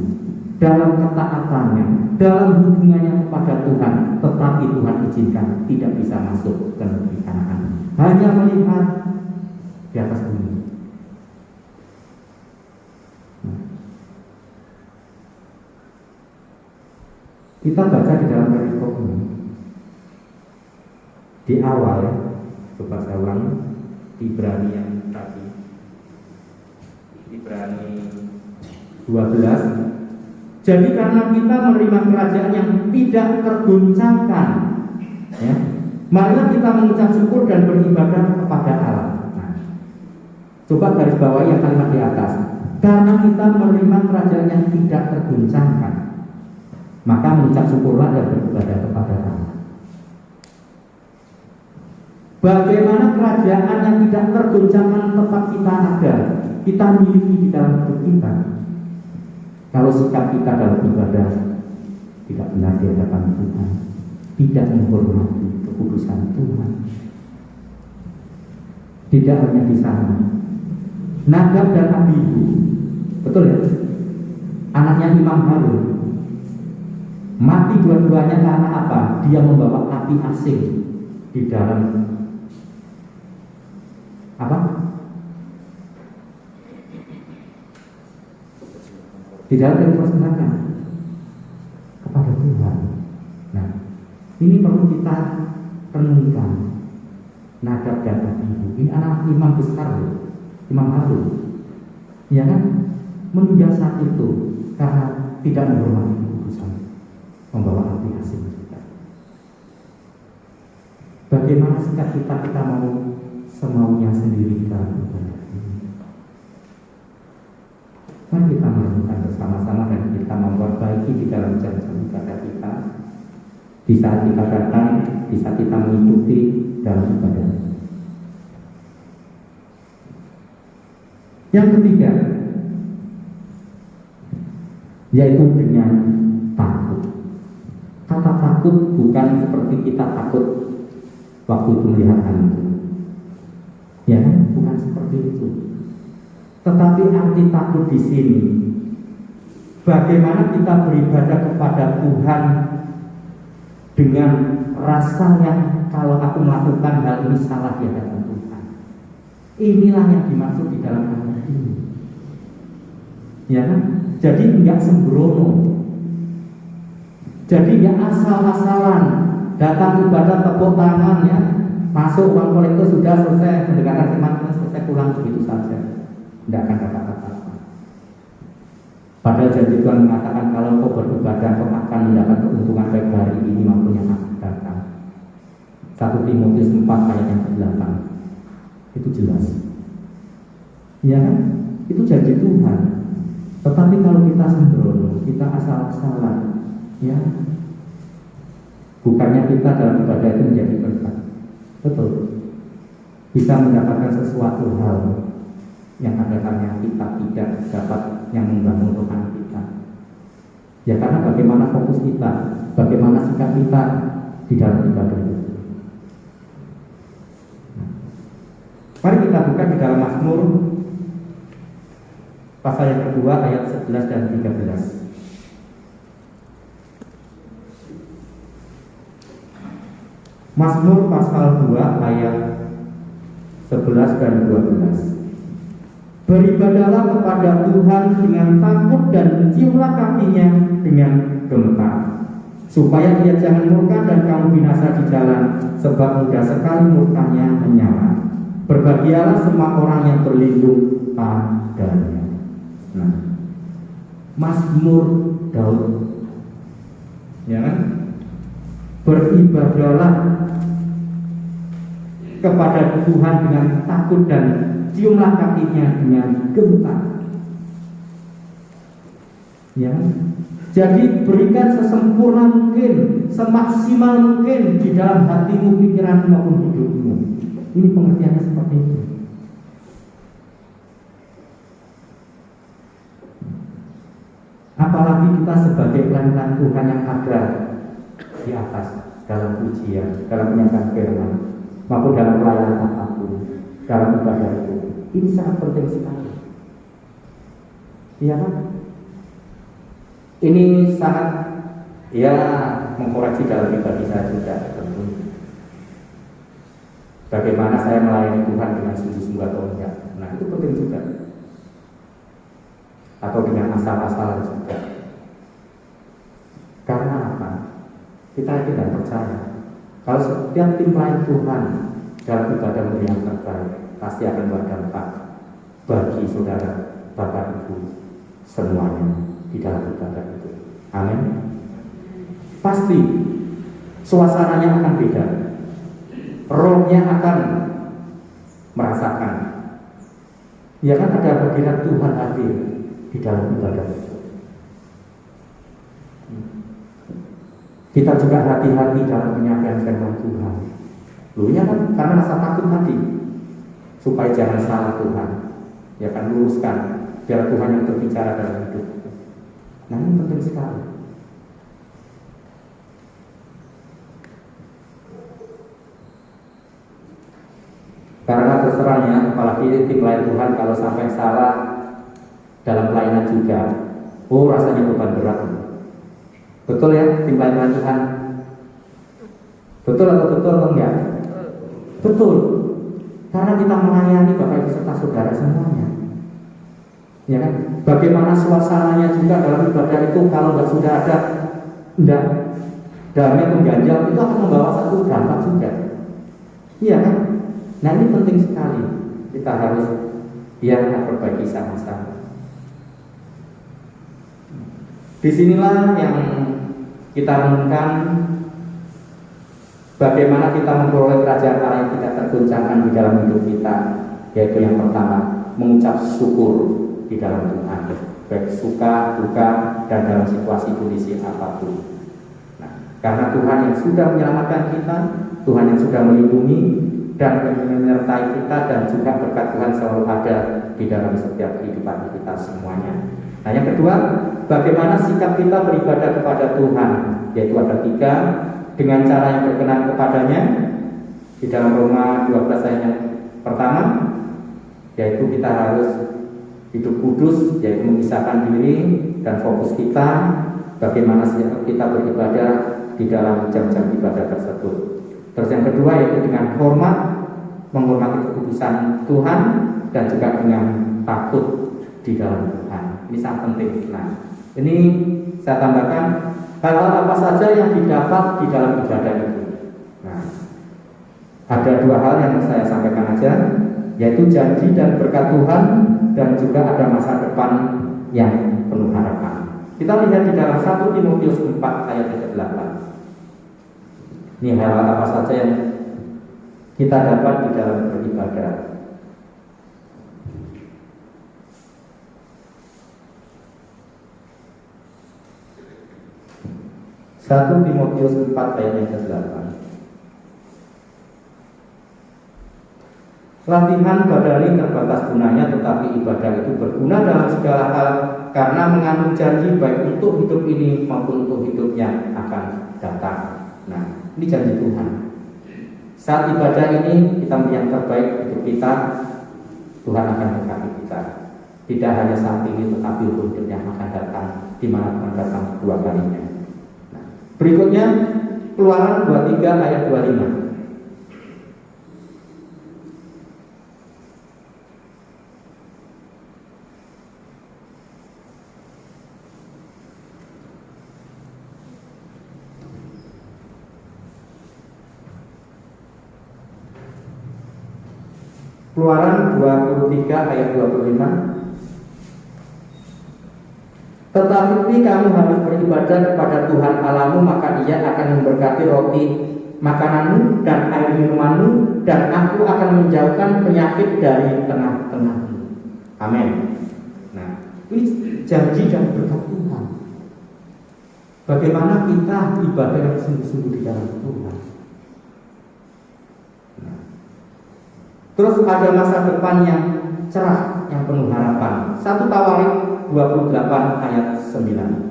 dalam ketaatannya, dalam hubungannya kepada Tuhan, tetapi Tuhan izinkan tidak bisa masuk ke negeri Kanaan, hanya melihat di atas bumi. Kita baca di dalam perikop ini di awal, coba saya ulangi, Ibrani yang tadi, Ibrani 12. Jadi karena kita menerima kerajaan yang tidak tergoncangkan, ya, marilah kita mengucap syukur dan beribadah kepada Allah. Nah, coba garis bawahi yang kalimat di atas. Karena kita menerima kerajaan yang tidak tergoncangkan, maka mengucap syukurlah dan beribadah kepada Allah. Bagaimana kerajaan yang tidak tergoncangkan tempat kita ada, kita miliki di dalam hidup kita? Kalau sikap kita dalam ibadah tidak benar di hadapan Tuhan, tidak menghormati kekudusan Tuhan. Tidak hanya di sana, Nadab dan Abihu, betul ya? Anaknya Imam Harun mati dua-duanya karena apa? Dia membawa api asing di dalam apa? Di dalam dipersembahkan kepada Tuhan. Nah, ini perlu kita renungkan. Nadab dan Abihu, ini anak imam besar, Imam Harun, ya kan? Meninggal saat itu karena tidak menghormati keputusan, membawa api asing juga. Bagaimana sikap kita mau semaunya sendiri di dalam ibadah ini? Mari kita merenungkan bersama-sama dan kita memperbaiki di dalam jam-jam ibadah kita, di saat kita datang, di saat kita mengikuti dalam ibadah. Yang ketiga, yaitu dengan takut. Kata takut bukan seperti kita takut waktu itu melihat hantu, ya kan? Bukan seperti itu. Tetapi arti takut di sini, bagaimana kita beribadah kepada Tuhan dengan rasa yang kalau aku melakukan hal ini salah di hadapan Tuhan. Inilah yang dimaksud di dalam ayat ini, ya kan? Jadi enggak sembrono, jadi enggak asal-asalan datang ibadah tepuk tangan ya, masuk uang kolektor sudah selesai, mendengarkan firman Tuhan selesai, pulang begitu saja. Tidak akan dapat apa-apa. Padahal janji Tuhan mengatakan kalau kau beribadah kau akan mendapat keuntungan baik hari ini maupun yang akan datang. 1 Timotius 4 ayat yang ke-8 itu jelas, ya kan? Itu janji Tuhan. Tetapi kalau kita sembrono, kita asal-asalan, ya, bukannya kita dalam ibadah itu menjadi berkat, betul, bisa mendapatkan sesuatu hal yang akhirnya kita tidak dapat yang membangun rohani kita. Ya karena bagaimana fokus kita, bagaimana sikap kita di dalam ibadah itu. Mari kita buka di dalam Mazmur pasal yang kedua ayat 11 dan 13. Mazmur pasal 2 ayat 11 dan 12. Beribadahlah kepada Tuhan dengan takut dan ciumlah kakinya dengan gemetar, supaya Ia jangan murka dan kamu binasa di jalan, sebab mudah sekali murkanya menyala. Berbahagialah semua orang yang berlindung padanya. Nah, Mazmur Daud, ya kan? Beribadahlah kepada Tuhan dengan takut dan ciumlah kakinya dengan gemetar. Ya, jadi berikan sesempurna mungkin, semaksimal mungkin di dalam hatimu, pikiran maupun hidupmu. Ini pengertiannya seperti itu. Apalagi kita sebagai pelayan Tuhan yang ada di atas, dalam pujian, dalam penyampaian firman, maupun dalam pelayanan apapun, dalam ibadah itu. Ini sangat penting sekali. Iya kan? Ini sangat mengkoreksi dalam pribadi saya juga tentu. Bagaimana saya melayani Tuhan dengan sungguh-sungguh atau enggak. Nah, itu penting juga. Atau dengan asal-asalan juga. Karena apa? Kita tidak percaya kalau setiap tim pelayan Tuhan dalam ibadah yang terbaik pasti akan berdampak bagi saudara, bapak, ibu semuanya di dalam ibadah itu. Amin. Pasti suasananya akan beda, rohnya akan merasakan. Ya kan, ada hadirat Tuhan hadir di dalam ibadah itu. Kita juga hati-hati dalam penyampaian firman Tuhan. Dulunya kan karena rasa takut tadi, supaya jangan salah Tuhan. Ya kan, luruskan biar Tuhan yang berbicara dalam hidup. Nah, ini penting sekali. Karena terserahnya, apalagi tim pelayan Tuhan kalau sampai salah dalam pelayanan juga, rasanya beban berat. Betul ya, tim pelayanan Tuhan? Betul atau enggak? Betul. Karena kita melayani Bapak Ibu serta saudara semuanya. Ya kan? Bagaimana suasananya juga dalam ibadah itu, kalau sudah ada damai mengganjal, itu akan membawa satu dampak juga. Iya kan? Nah, ini penting sekali. Kita harus perbaiki sama-sama. Disinilah yang kita renungkan, bagaimana kita memperoleh kerajaan Allah yang tidak tergoncangkan di dalam hidup kita. Yaitu yang pertama, mengucap syukur di dalam Tuhan, baik suka, duka, dan dalam situasi kondisi apapun. Nah, karena Tuhan yang sudah menyelamatkan kita, Tuhan yang sudah melindungi dan menyertai kita, dan juga berkat Tuhan selalu ada di dalam setiap kehidupan kita semuanya. Nah, yang kedua, bagaimana sikap kita beribadah kepada Tuhan, yaitu ada 3, dengan cara yang berkenan kepadanya. Di dalam Roma 12 ayat yang pertama, yaitu kita harus hidup kudus, yaitu memisahkan diri dan fokus kita bagaimana kita beribadah di dalam jam-jam ibadah tersebut. Terus yang kedua, yaitu dengan hormat, menghormati keputusan Tuhan, dan juga dengan takut di dalam Tuhan. Ini sangat penting. Nah, ini saya tambahkan hal-hal apa saja yang didapat di dalam ibadah itu. Nah, ada 2 hal yang saya sampaikan aja, yaitu janji dan berkat Tuhan, dan juga ada masa depan yang penuh harapan. Kita lihat di dalam 1 Timotius 4 ayat 8. Ini hal-hal apa saja yang kita dapat di dalam beribadah. Satu Timotius 4 ayat yang ke-8. Latihan badani terbatas gunanya, tetapi ibadah itu berguna dalam segala hal, karena mengandung janji baik untuk hidup ini maupun untuk hidup yang akan datang. Nah, ini janji Tuhan. Saat ibadah ini kita yang terbaik hidup kita, Tuhan akan berkati kita. Tidak hanya saat ini, tetapi untuk hidup yang akan datang, di mana Tuhan datang 2 kalinya. Nah, berikutnya Keluaran 23 ayat 25. Keluaran 23 ayat 25. Tetapi kamu harus beribadah kepada Tuhan Allahmu, maka Ia akan memberkati roti makananmu dan air minumanmu, dan Aku akan menjauhkan penyakit dari tengah-tengahmu. Amin. Nah, ini janji dan berkat Tuhan. Bagaimana kita ibadah yang sungguh-sungguh di dalam Tuhan. Nah, terus ada masa depan yang cerah, yang penuh harapan. 1 Tawarik 28 ayat 9.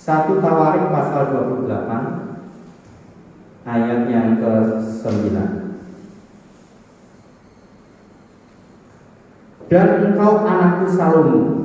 1 Tawarik pasal 28 ayat yang ke-9. Dan engkau anakku Salomo,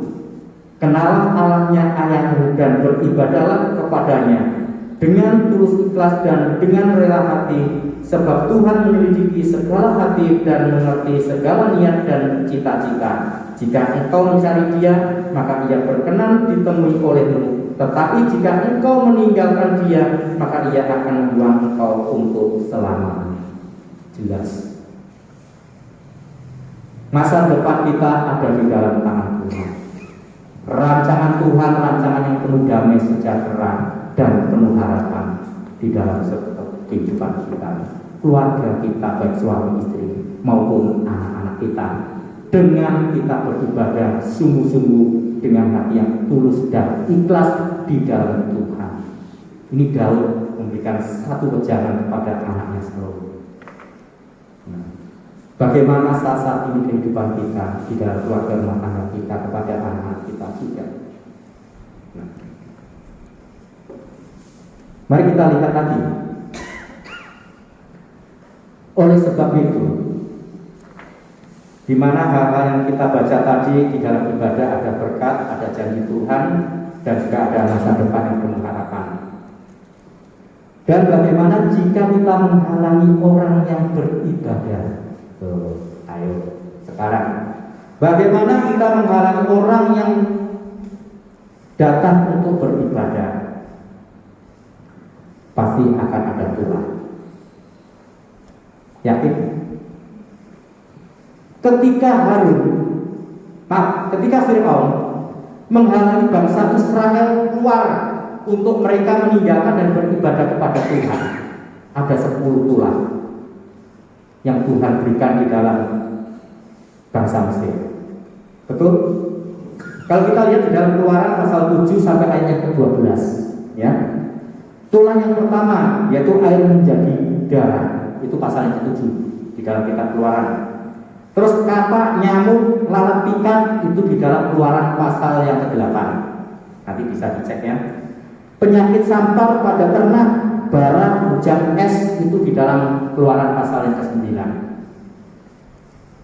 kenalah Allahnya ayahmu dan beribadahlah kepadanya dengan tulus ikhlas dan dengan rela hati, sebab Tuhan menyelidiki segala hati dan mengerti segala niat dan cita-cita. Jika engkau mencari Dia, maka Ia berkenan ditemui olehmu. Tetapi jika engkau meninggalkan Dia, maka Ia akan membuang engkau untuk selamanya. Jelas. Masa depan kita ada di dalam tangan Tuhan. Rancangan Tuhan, rancangan yang penuh damai sejahtera dan penuh harapan di dalam kehidupan kita, keluarga kita, baik suami istri maupun anak-anak kita. Dengan kita beribadah sungguh-sungguh dengan hati yang tulus dan ikhlas di dalam Tuhan. Ini Daud memberikan satu wejangan kepada anaknya Salomo. Nah, bagaimana saat ini kehidupan kita di dalam keluarga rumah tangga kita kepada anak-anak kita juga. Nah, mari kita lihat lagi. Oleh sebab itu, di mana hal-hal yang kita baca tadi di dalam ibadah ada berkat, ada janji Tuhan, dan juga ada masa depan yang penuh harapan. Dan bagaimana jika kita menghalangi orang yang beribadah? Ayo sekarang, bagaimana kita menghalangi orang yang datang untuk beribadah? Pasti akan ada tulah. Yakin? Ketika Fir'aun menghalangi bangsa Israel keluar untuk mereka meninggalkan dan beribadah kepada Tuhan, ada 10 tulah yang Tuhan berikan di dalam bangsa Mesir. Betul? Kalau kita lihat di dalam Keluaran pasal 7 sampai ayat yang ke-12, ya. Tulah yang pertama yaitu air menjadi darah, itu pasal yang ke-7 di dalam kitab Keluaran. Terus kapak, nyamuk, lalat pikat itu di dalam Keluaran pasal yang ke-8. Nanti bisa dicek ya. Penyakit sampar pada ternak, bara, hujan es itu di dalam Keluaran pasal yang ke-9.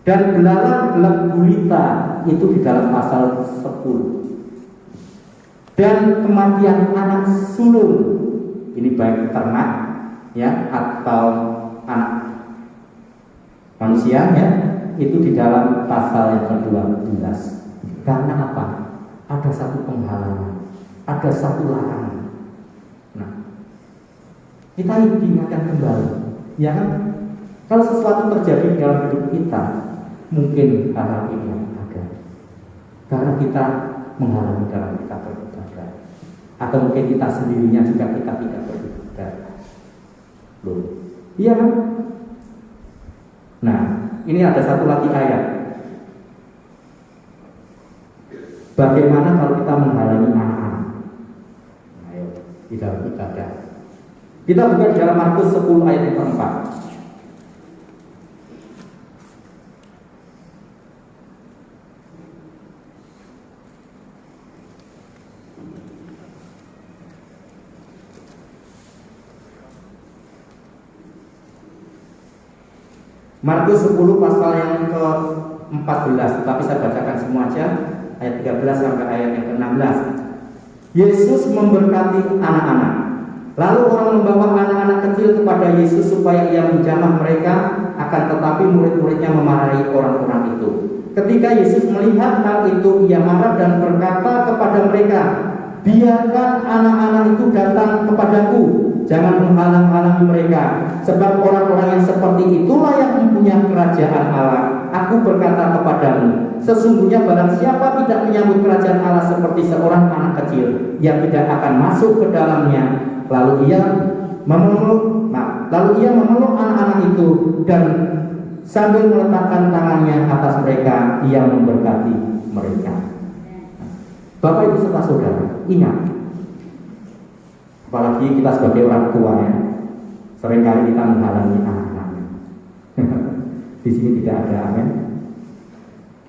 Dan belalang gelap gulita itu di dalam pasal 10. Dan kematian anak sulung, ini baik ternak ya atau anak manusia ya, itu di dalam pasal yang ke-12. Karena apa? Ada satu penghalangan, ada satu larangan. Nah, kita diingatkan kembali, ya kan? Kalau sesuatu terjadi dalam hidup kita, mungkin hal-hal ini yang ada karena kita menghalangi dalam kita beribadah, atau mungkin kita sendirinya juga kita tidak beribadah. Loh, iya kan? Nah, ini ada satu lagi ayat. Bagaimana kalau kita menghalangi anak-anak? Ayo, di dalam ibadah. Kita buka di dalam Markus 10 ayat yang ke-4. Markus 10 pasal yang ke-14, tapi saya bacakan semua aja, ayat 13 sampai ayat yang ke-16. Yesus memberkati anak-anak. Lalu orang membawa anak-anak kecil kepada Yesus supaya ia menjamah mereka, akan tetapi murid-muridnya memarahi orang-orang itu. Ketika Yesus melihat hal itu, ia marah dan berkata kepada mereka, biarkan anak-anak itu datang kepadaku, jangan menghalang-halangi mereka, sebab orang-orang yang seperti itulah yang mempunyai kerajaan Allah. Aku berkata kepadamu, sesungguhnya barang siapa tidak menyambut kerajaan Allah seperti seorang anak kecil, ia tidak akan masuk ke dalamnya. Lalu ia memeluk anak-anak itu dan sambil meletakkan tangannya atas mereka, ia memberkati mereka. Bapak Ibu serta saudara, ingat, apalagi kita sebagai orang tua ya, seringkali kita menghalangi anak-anaknya. Di sini tidak ada amin.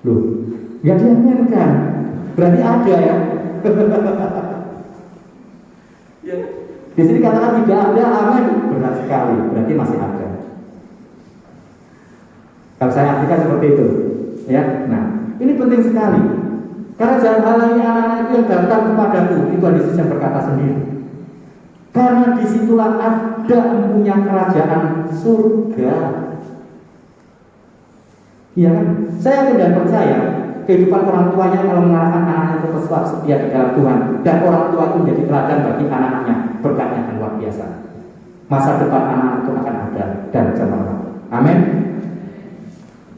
Loh, nggak diaminkan, berarti ada ya. Di sini katakan tidak ada amin, benar sekali, berarti masih ada. Kalau saya artikan seperti itu, ya. Nah, ini penting sekali. Karena jangan halangi anak-anak itu yang datang kepadaku. Itu ada Yesus yang berkata sendiri. Karena disitulah ada empunya kerajaan surga. Iya kan? Saya yakin dan percaya kehidupan orang tuanya kalau mengarahkan anaknya untuk tetap setia di dalam Tuhan, dan orang tua itu menjadi teladan bagi anak-anaknya, berkatnya akan luar biasa. Masa depan anak itu akan ada dan cemerlang. Amin.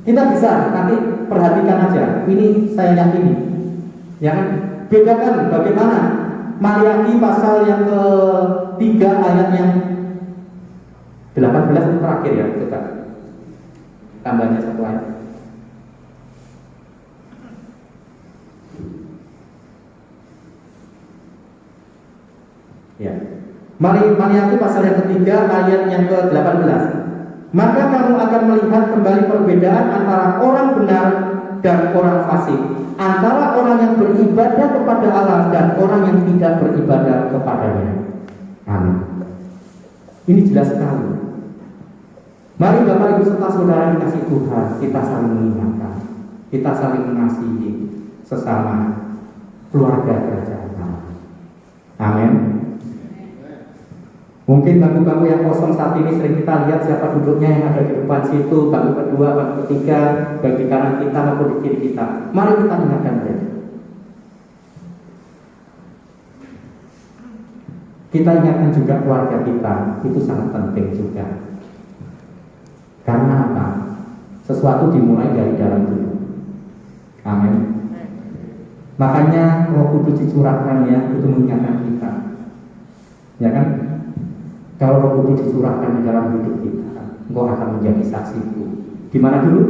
Kita bisa nanti perhatikan aja. Ini saya yakini. Ya kan? Bedakan bagaimana Maliaki pasal yang ke-3 ayat yang 18 itu terakhir ya, coba. Tambahnya satu ayat. Ya. Maliaki pasal yang ke-3 ayat yang ke-18. Maka kamu akan melihat kembali perbedaan antara orang benar dan orang fasik, antara orang yang beribadah kepada Allah dan orang yang tidak beribadah kepadanya. Amin. Ini jelas sekali. Mari Bapak Ibu serta saudara dikasih Tuhan, kita saling mengingatkan, kita saling mengasihi sesama keluarga kerajaan Allah. Amin. Mungkin bangku-bangku yang kosong saat ini sering kita lihat siapa duduknya yang ada di depan situ, bangku kedua, bangku ketiga, baik di kanan kita maupun di kiri kita. Mari kita ingatkan mereka. Kita ingatkan juga keluarga kita, itu sangat penting juga. Karena apa? Sesuatu dimulai dari dalam dulu. Amin. Makanya Roh Kudus dicurahkan ya, itu mengingatkan kita. Ya kan? Kalau Roh Kudus dicurahkan di dalam hidup kita, engkau akan menjadi saksiku. Di mana dulu?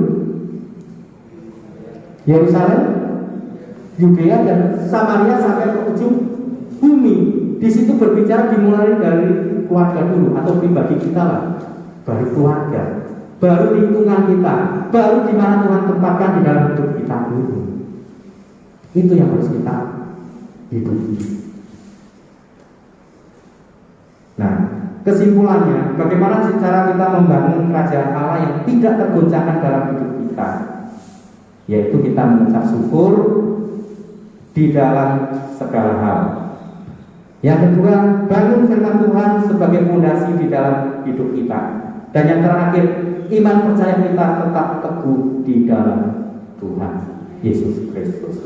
Yerusalem, Yudea dan Samaria sampai ke ujung bumi. Di situ berbicara dimulai dari keluarga dulu atau pribadi kita lah, baru keluarga, baru lingkungan kita, baru di mana Tuhan tempatkan di dalam hidup kita dulu. Itu yang harus kita hidupi. Nah, kesimpulannya, bagaimana cara kita membangun kerajaan Allah yang tidak tergoncangkan dalam hidup kita? Yaitu kita mengucap syukur di dalam segala hal. Yang kedua, bangun firman Tuhan sebagai fondasi di dalam hidup kita. Dan yang terakhir, iman percaya kita tetap teguh di dalam Tuhan Yesus Kristus.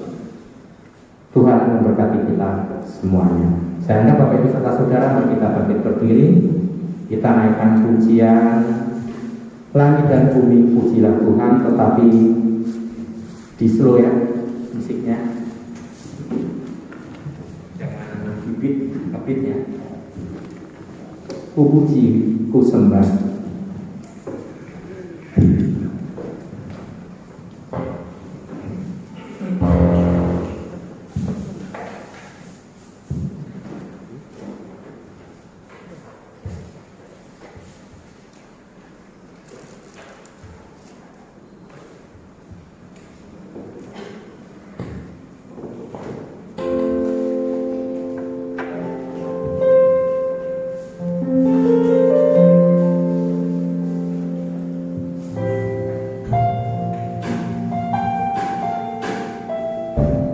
Tuhan memberkati kita semuanya. Saya anggap Bapak Ibu serta saudara, mari kita bangkit berdiri. Kita naikkan pujian langit dan bumi, pujilah Tuhan, tetapi di slow ya musiknya, jangan bibit-bibitnya. Ku puji, ku sembah.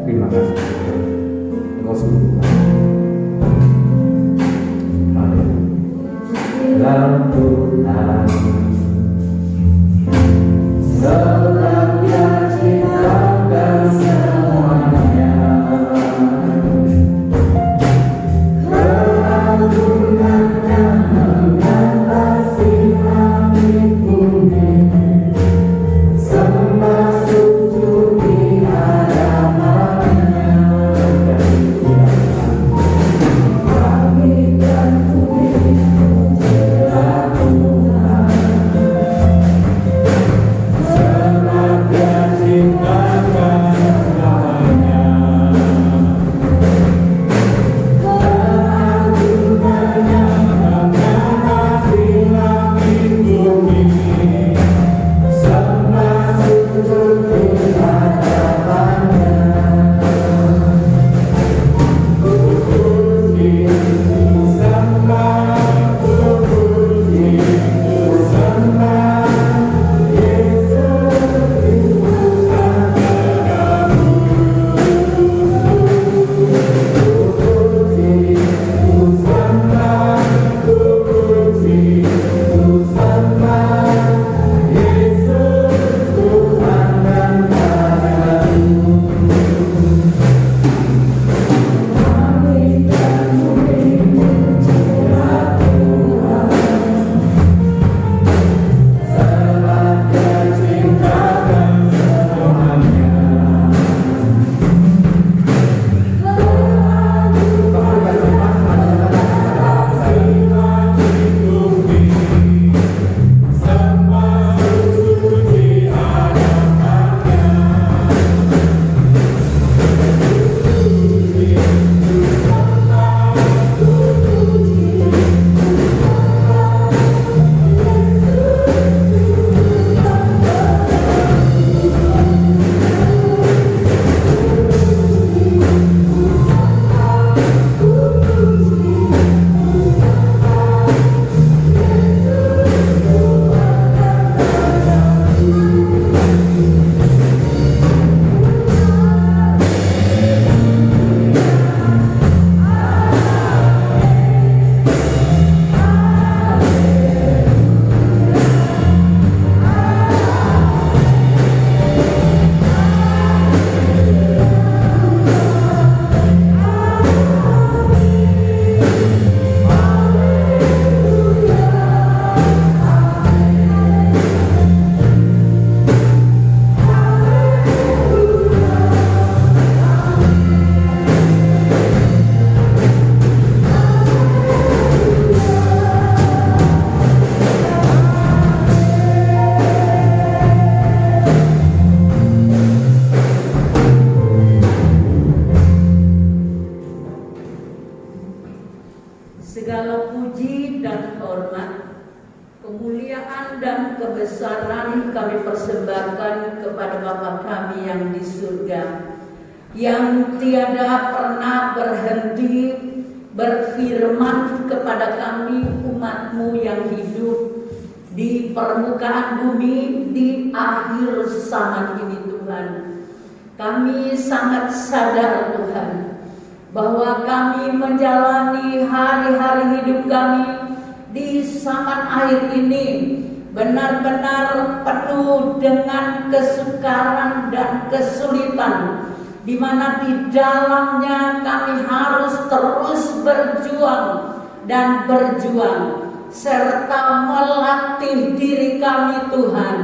Terima kasih. Engkau sungguh dalam Tuhan selapnya cinta dan semuanya, keagungannya kemuliaan dan kebesaran kami persembahkan kepada Bapa kami yang di surga, yang tiada pernah berhenti berfirman kepada kami umat-Mu yang hidup di permukaan bumi di akhir zaman ini Tuhan. Kami sangat sadar Tuhan bahwa kami menjalani hari-hari hidup kami di zaman akhir ini benar-benar penuh dengan kesukaran dan kesulitan, di mana di dalamnya kami harus terus berjuang dan berjuang, serta melatih diri kami Tuhan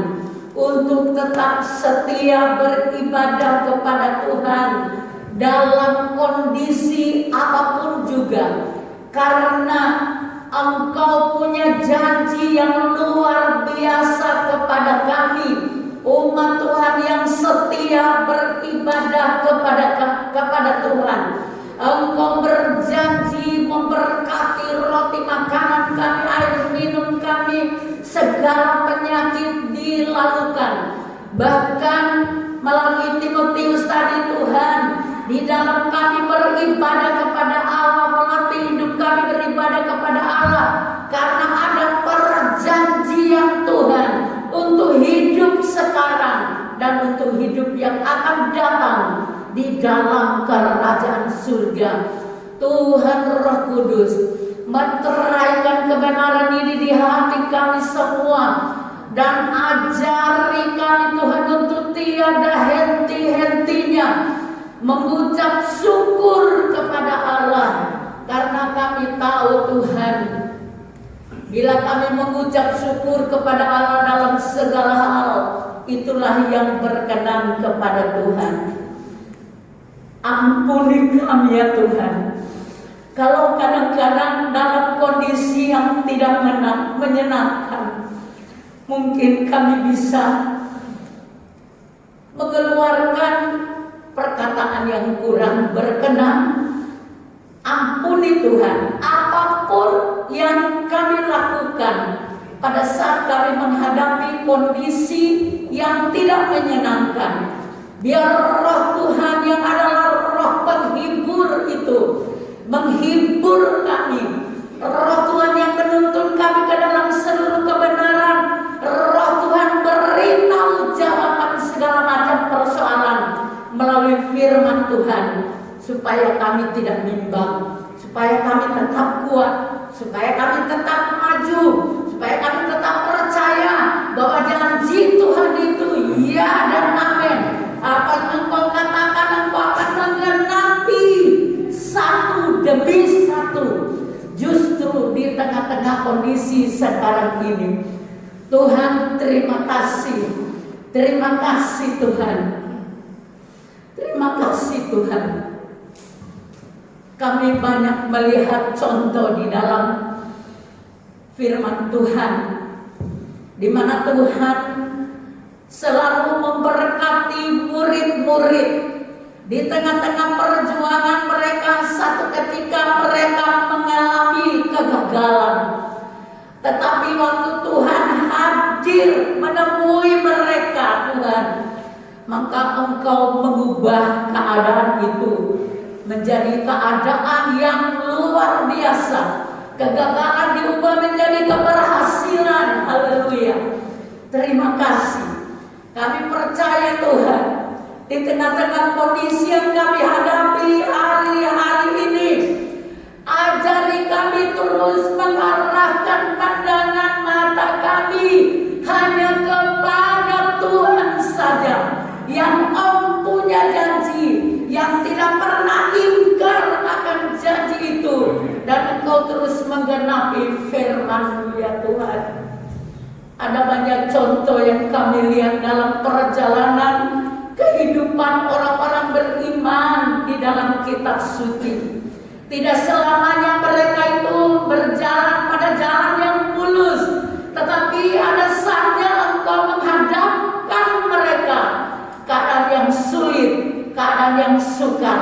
untuk tetap setia beribadah kepada Tuhan dalam kondisi apapun juga, karena Engkau punya janji yang luar biasa kepada kami, umat Tuhan yang setia beribadah kepada Tuhan. Engkau berjanji memberkati roti makanan kami, air minum kami, segala penyakit dilalukan. Bahkan melalui Timotius tadi Tuhan, di dalam kami beribadah kepada Allah, melatih hidup kami beribadah kepada Allah, karena ada perjanjian Tuhan untuk hidup sekarang dan untuk hidup yang akan datang di dalam kerajaan surga. Tuhan Roh Kudus meteraikan kebenaran ini di hati kami semua, dan ajari kami Tuhan untuk tiada henti-hentinya mengucap syukur kepada Allah, karena kami tahu Tuhan, bila kami mengucap syukur kepada Allah dalam segala hal, itulah yang berkenan kepada Tuhan. Ampuni kami ya Tuhan, kalau kadang-kadang dalam kondisi yang tidak menyenangkan, mungkin kami bisa mengeluarkan perkataan yang kurang berkenan. Ampuni Tuhan apapun yang kami lakukan pada saat kami menghadapi kondisi yang tidak menyenangkan. Biar Roh Tuhan yang adalah Roh penghibur itu menghibur kami, Roh Tuhan yang menuntun kami ke dalam seluruh kebenaran, Roh Tuhan beritahu jawaban segala macam persoalan melalui firman Tuhan, supaya kami tidak bimbang, supaya kami tetap kuat, supaya kami tetap maju, supaya kami tetap percaya bahwa janji Tuhan itu ya dan amin. Apa yang Engkau katakan, Engkau akan menggenapi satu demi satu, justru di tengah-tengah kondisi sekarang ini. Tuhan, terima kasih Tuhan, terima kasih Tuhan. Kami banyak melihat contoh di dalam firman Tuhan, di mana Tuhan selalu memberkati murid-murid di tengah-tengah perjuangan mereka. Satu ketika mereka mengalami kegagalan, tetapi waktu Tuhan hadir menemui mereka Tuhan, maka Engkau mengubah keadaan itu menjadi keadaan yang luar biasa. Kegagalan diubah menjadi keberhasilan. Haleluya. Terima kasih. Kami percaya Tuhan, di tengah-tengah kondisi yang kami hadapi hari-hari ini, ajari kami terus mengarahkan pandangan mata kami hanya kepada Tuhan saja, yang mempunyai janji, yang tidak pernah ingkar akan janji itu, dan Engkau terus menggenapi firman-Mu ya Tuhan. Ada banyak contoh yang kami lihat dalam perjalanan kehidupan orang-orang beriman di dalam kitab suci. Tidak selamanya mereka itu berjalan pada jalan yang mulus, tetapi ada saatnya Engkau menghadapkan mereka keadaan yang sulit, keadaan yang sukar,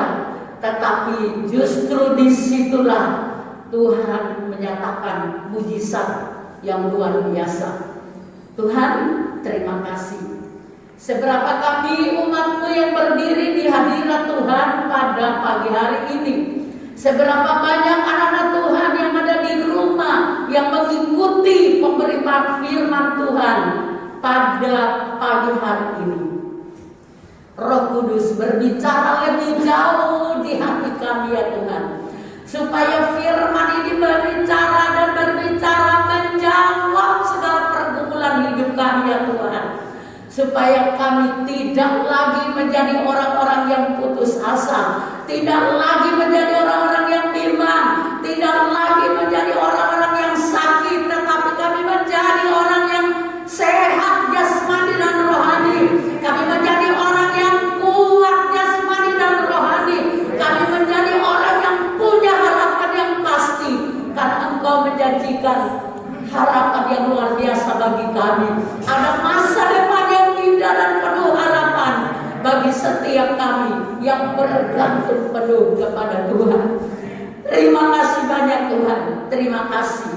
tetapi justru disitulah Tuhan menyatakan mujizat yang luar biasa. Tuhan, terima kasih. Seberapa kami umat-Mu yang berdiri di hadirat Tuhan pada pagi hari ini. Seberapa banyak anak-anak Tuhan yang ada di rumah yang mengikuti pemberitaan firman Tuhan pada pagi hari ini. Roh Kudus berbicara lebih jauh di hati kami ya Tuhan, supaya firman ini berbicara dan berbicara menjawab segala pergumulan hidup kami ya Tuhan, supaya kami tidak lagi menjadi orang-orang yang putus asa, tidak lagi menjadi orang-orang yang bimbang, tidak lagi menjadi orang-orang yang sakit, tetapi kami menjadi orang yang sehat jasmani dan rohani. Kami menjadi orang yang kuat jasmani dan rohani. Kami menjadi orang yang punya harapan yang pasti, karena Engkau menjanjikan harapan yang luar biasa bagi kami. Ada masa depan yang indah dan penuh harapan bagi setiap kami yang bergantung penuh kepada Tuhan. Terima kasih banyak Tuhan. Terima kasih.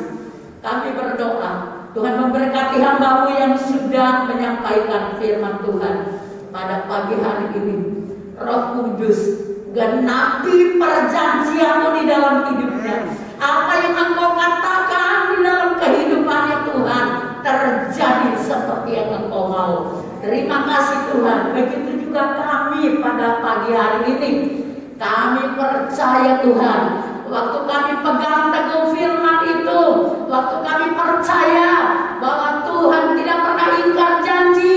Kami berdoa Tuhan memberkati hamba-Mu yang sudah menyampaikan firman Tuhan pada pagi hari ini. Roh Kudus, genapi perjanjian-Mu di dalam hidupnya. Apa yang Engkau katakan di dalam kehidupannya Tuhan terjadi seperti yang Engkau mau. Terima kasih Tuhan. Begitu juga kami pada pagi hari ini. Kami percaya Tuhan, waktu kami pegang teguh firman itu, waktu kami percaya bahwa Tuhan tidak pernah ingkar janji,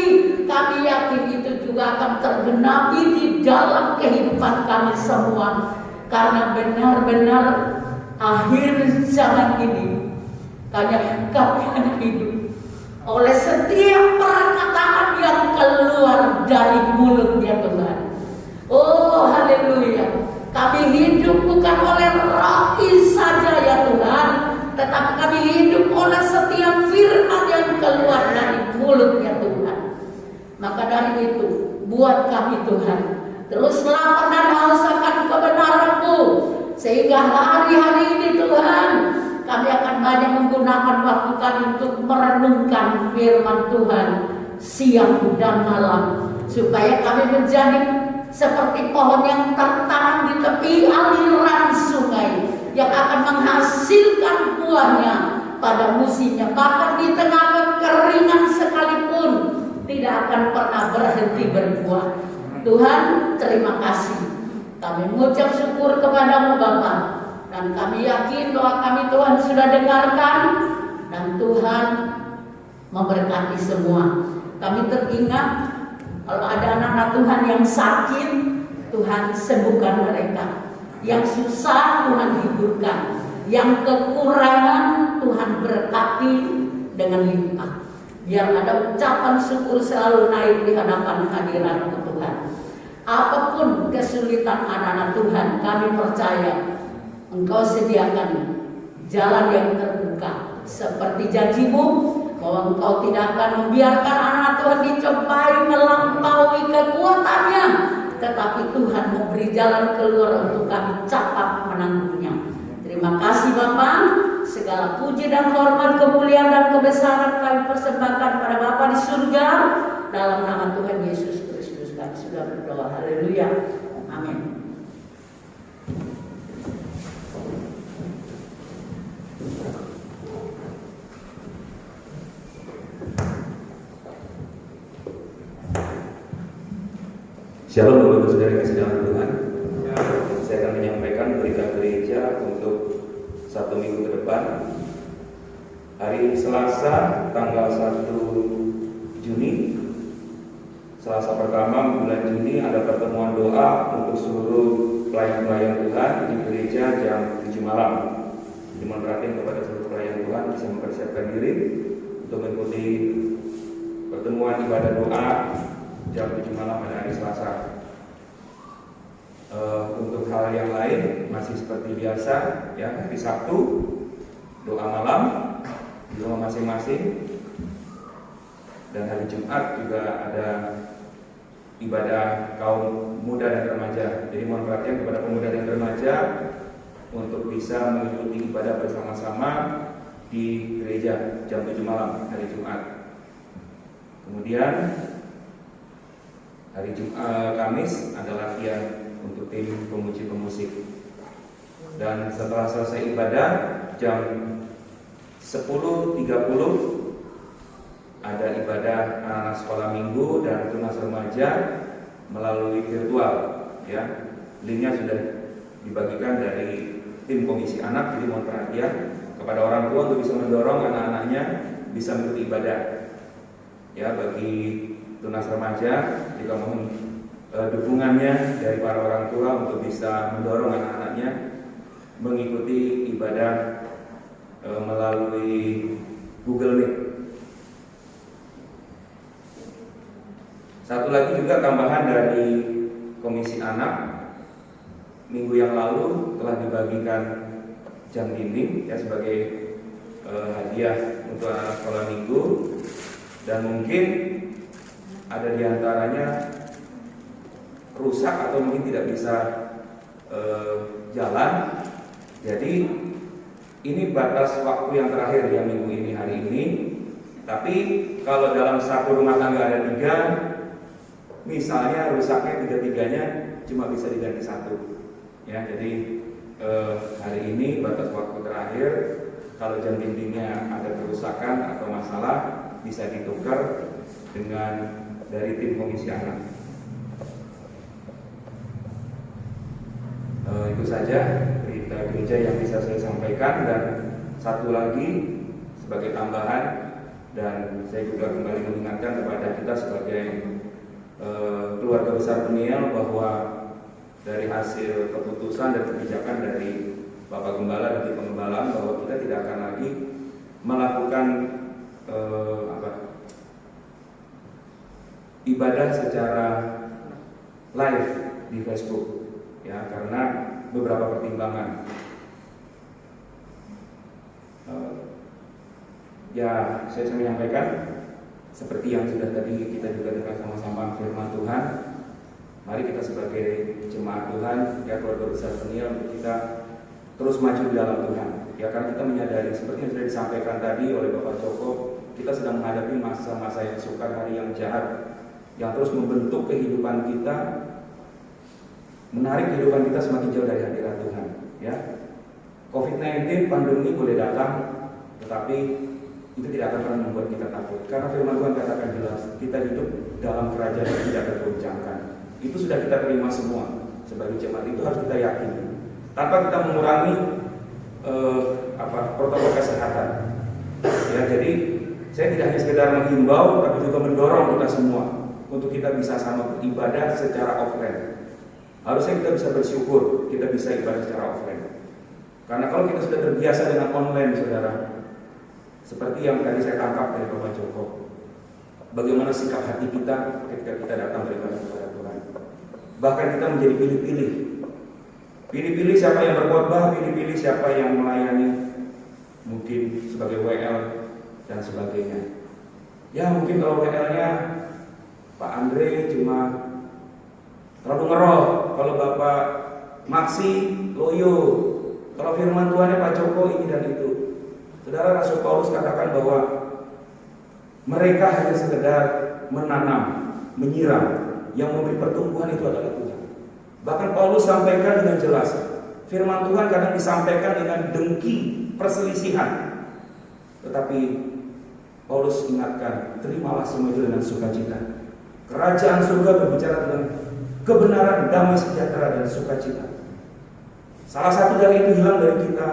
kami yakin itu juga akan tergenapi di dalam kehidupan kami semua. Karena benar-benar akhir zaman ini kami hanya hidup oleh setiap perkataan yang keluar dari mulutnya Tuhan. Oh haleluya. Kami hidup bukan oleh roti saja ya Tuhan, tetapi kami hidup oleh setiap firman yang keluar dari mulutnya Tuhan. Maka dari itu, buat kami Tuhan terus lapar dan haus akan kebenaran-Mu, sehingga hari-hari ini Tuhan kami akan banyak menggunakan waktu kami untuk merenungkan firman Tuhan siang dan malam, supaya kami menjadi seperti pohon yang tertanam di tepi aliran sungai yang akan menghasilkan buahnya pada musimnya, bahkan di tengah kekeringan sekalipun tidak akan pernah berhenti berbuah. Tuhan, terima kasih. Kami mengucap syukur kepada-Mu Bapa, dan kami yakin doa kami Tuhan sudah dengarkan, dan Tuhan memberkati semua. Kami teringat kalau ada anak-anak Tuhan yang sakit, Tuhan sembuhkan mereka. Yang susah Tuhan hiburkan, yang kekurangan Tuhan berkati dengan limpah. Biar ada ucapan syukur selalu naik di hadapan hadirat Tuhan. Apapun kesulitan anak-anak Tuhan, kami percaya Engkau sediakan jalan yang terbuka, seperti janji-Mu bahwa Engkau tidak akan membiarkan anak Tuhan dicobai melampaui kekuatannya, tetapi Tuhan memberi jalan keluar untuk kami capat menanggungnya. Terima kasih Bapa. Segala puji dan hormat, kemuliaan dan kebesaran kami persembahkan pada Bapa di surga, dalam nama Tuhan Yesus Kristus kami sudah berdoa. Haleluya. Amin. Shalom Bapak Ibu Saudara kasih dalam Tuhan. Saya akan menyampaikan berita gereja untuk 1 minggu ke depan. Hari Selasa tanggal 1 Juni, Selasa pertama bulan Juni, ada pertemuan doa untuk seluruh pelayan-pelayan Tuhan di gereja jam 7 malam. Dimanfaatkan kepada seluruh pelayan Tuhan bisa mempersiapkan diri untuk mengikuti pertemuan ibadah doa jam 7 malam pada hari Selasa. Untuk hal yang lain masih seperti biasa ya, hari Sabtu doa malam di rumah masing-masing, dan hari Jumat juga ada ibadah kaum muda dan remaja. Jadi mohon perhatian kepada pemuda dan remaja untuk bisa mengikuti ibadah bersama-sama di gereja jam 7 malam hari Jumat. Kemudian hari Kamis ada latihan untuk tim pemuji pemusik. Dan setelah selesai ibadah jam 10.30 ada ibadah anak sekolah minggu dan tunas remaja melalui virtual, ya. Linknya sudah dibagikan dari tim komisi anak, jadi mohon perhatian kepada orang tua untuk bisa mendorong anak-anaknya bisa mengikuti ibadah. Ya, bagi tunas remaja juga mohon dukungannya dari para orang tua untuk bisa mendorong anak-anaknya mengikuti ibadah melalui Google Meet. Satu lagi juga tambahan dari komisi anak, minggu yang lalu telah dibagikan jam dinding ya sebagai hadiah untuk anak sekolah minggu, dan mungkin ada diantaranya rusak atau mungkin tidak bisa jalan. Jadi ini batas waktu yang terakhir ya minggu ini, hari ini. Tapi kalau dalam satu rumah tangga ada 3, misalnya rusaknya 3-3-nya cuma bisa diganti 1. Ya, jadi hari ini batas waktu terakhir. Kalau jam dindingnya ada kerusakan atau masalah bisa ditukar dengan dari tim komisi anak. Itu saja berita gereja yang bisa saya sampaikan, dan satu lagi sebagai tambahan, dan saya juga kembali mengingatkan kepada kita sebagai keluarga besar Peniel bahwa dari hasil keputusan dan kebijakan dari Bapak Gembala dan tim pengembalaan bahwa kita tidak akan lagi melakukan ibadah secara live di Facebook, ya, karena beberapa pertimbangan. Ya, saya menyampaikan seperti yang sudah tadi kita juga dengar sama-sama firman Tuhan. Mari kita sebagai jemaat Tuhan, ya, keluarga besar Peniel, kita terus maju di dalam Tuhan. Ya, karena kita menyadari seperti yang sudah disampaikan tadi oleh Bapak Joko, kita sedang menghadapi masa-masa yang sukar, hari yang jahat, yang terus membentuk kehidupan kita, menarik kehidupan kita semakin jauh dari hadirat Tuhan. Ya, COVID-19 pandemi boleh datang, tetapi itu tidak akan pernah membuat kita takut, karena firman Tuhan katakan jelas, kita hidup dalam kerajaan yang tidak tergoncangkan. Itu sudah kita terima semua sebagai jemaat, itu harus kita yakini tanpa kita mengurangi protokol kesehatan. Ya, jadi saya tidak hanya sekedar menghimbau, tapi juga mendorong kita semua untuk kita bisa sama beribadah secara offline. Harusnya kita bisa bersyukur kita bisa ibadah secara offline, karena kalau kita sudah terbiasa dengan online, saudara, seperti yang tadi saya tangkap dari Bapak Joko, bagaimana sikap hati kita ketika kita datang beribadah kepada Tuhan. Bahkan kita menjadi pilih-pilih. Pilih-pilih siapa yang berkhotbah, pilih-pilih siapa yang melayani, mungkin sebagai WL dan sebagainya. Ya, mungkin kalau WL-nya Pak Andre cuma terlalu ngeroh, kalau Bapak Maksi loyo, kalau firman Tuhannya Pak Joko ini dan itu. Saudara, Rasul Paulus katakan bahwa mereka hanya sekedar menanam, menyiram, yang memberi pertumbuhan itu adalah Tuhan. Bahkan Paulus sampaikan dengan jelas, firman Tuhan kadang disampaikan dengan dengki, perselisihan. Tetapi Paulus ingatkan, terimalah semua itu dengan sukacita. Kerajaan surga berbicara tentang kebenaran, damai sejahtera, dan sukacita. Salah satu dari itu hilang dari kita,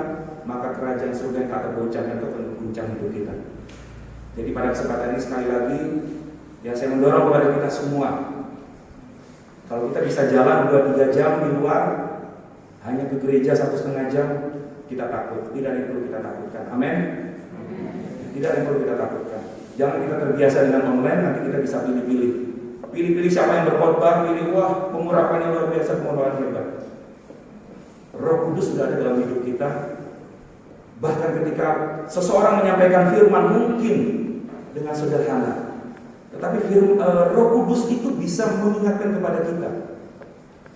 maka kerajaan surga yang tak tergoncangkan itu akan mengguncang hidup kita. Jadi pada kesempatan ini sekali lagi, ya, saya mendorong kepada kita semua, kalau kita bisa jalan 2-3 jam di luar, hanya ke gereja 1,5 jam, kita takut. Tidak ada yang perlu kita takutkan. Amin. Tidak ada yang perlu kita takutkan. Jangan kita terbiasa dengan online, nanti kita bisa pilih-pilih. Pilih-pilih siapa yang berkhotbah, pilih, wah, pengurapannya luar biasa, pengurapan hebat. Roh Kudus sudah ada dalam hidup kita. Bahkan ketika seseorang menyampaikan firman mungkin dengan sederhana, tetapi Roh Kudus itu bisa mengingatkan kepada kita.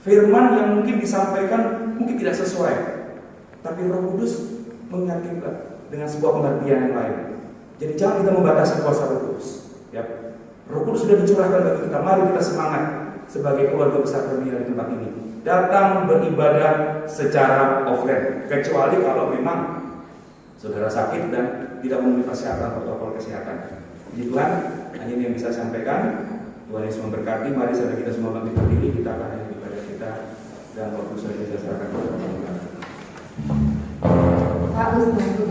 Firman yang mungkin disampaikan mungkin tidak sesuai, tapi Roh Kudus mengingatkan kita dengan sebuah pengertian yang lain. Jadi jangan kita membatasi kuasa Roh Kudus. Ya. Roh Kudus sudah dicurahkan bagi kita. Mari kita semangat sebagai keluarga besar Permira di tempat ini. Datang beribadah secara offline, kecuali kalau memang saudara sakit dan tidak memenuhi persyaratan protokol kesehatan. Puji Tuhan, hanya ini yang bisa saya sampaikan. Tuhan Yesus memberkati. Mari saudara kita semua bangkit berdiri, kita akan akhiri ibadah kita dan waktu saudara kita serahkan kepada Tuhan. Pak Ustaz, kita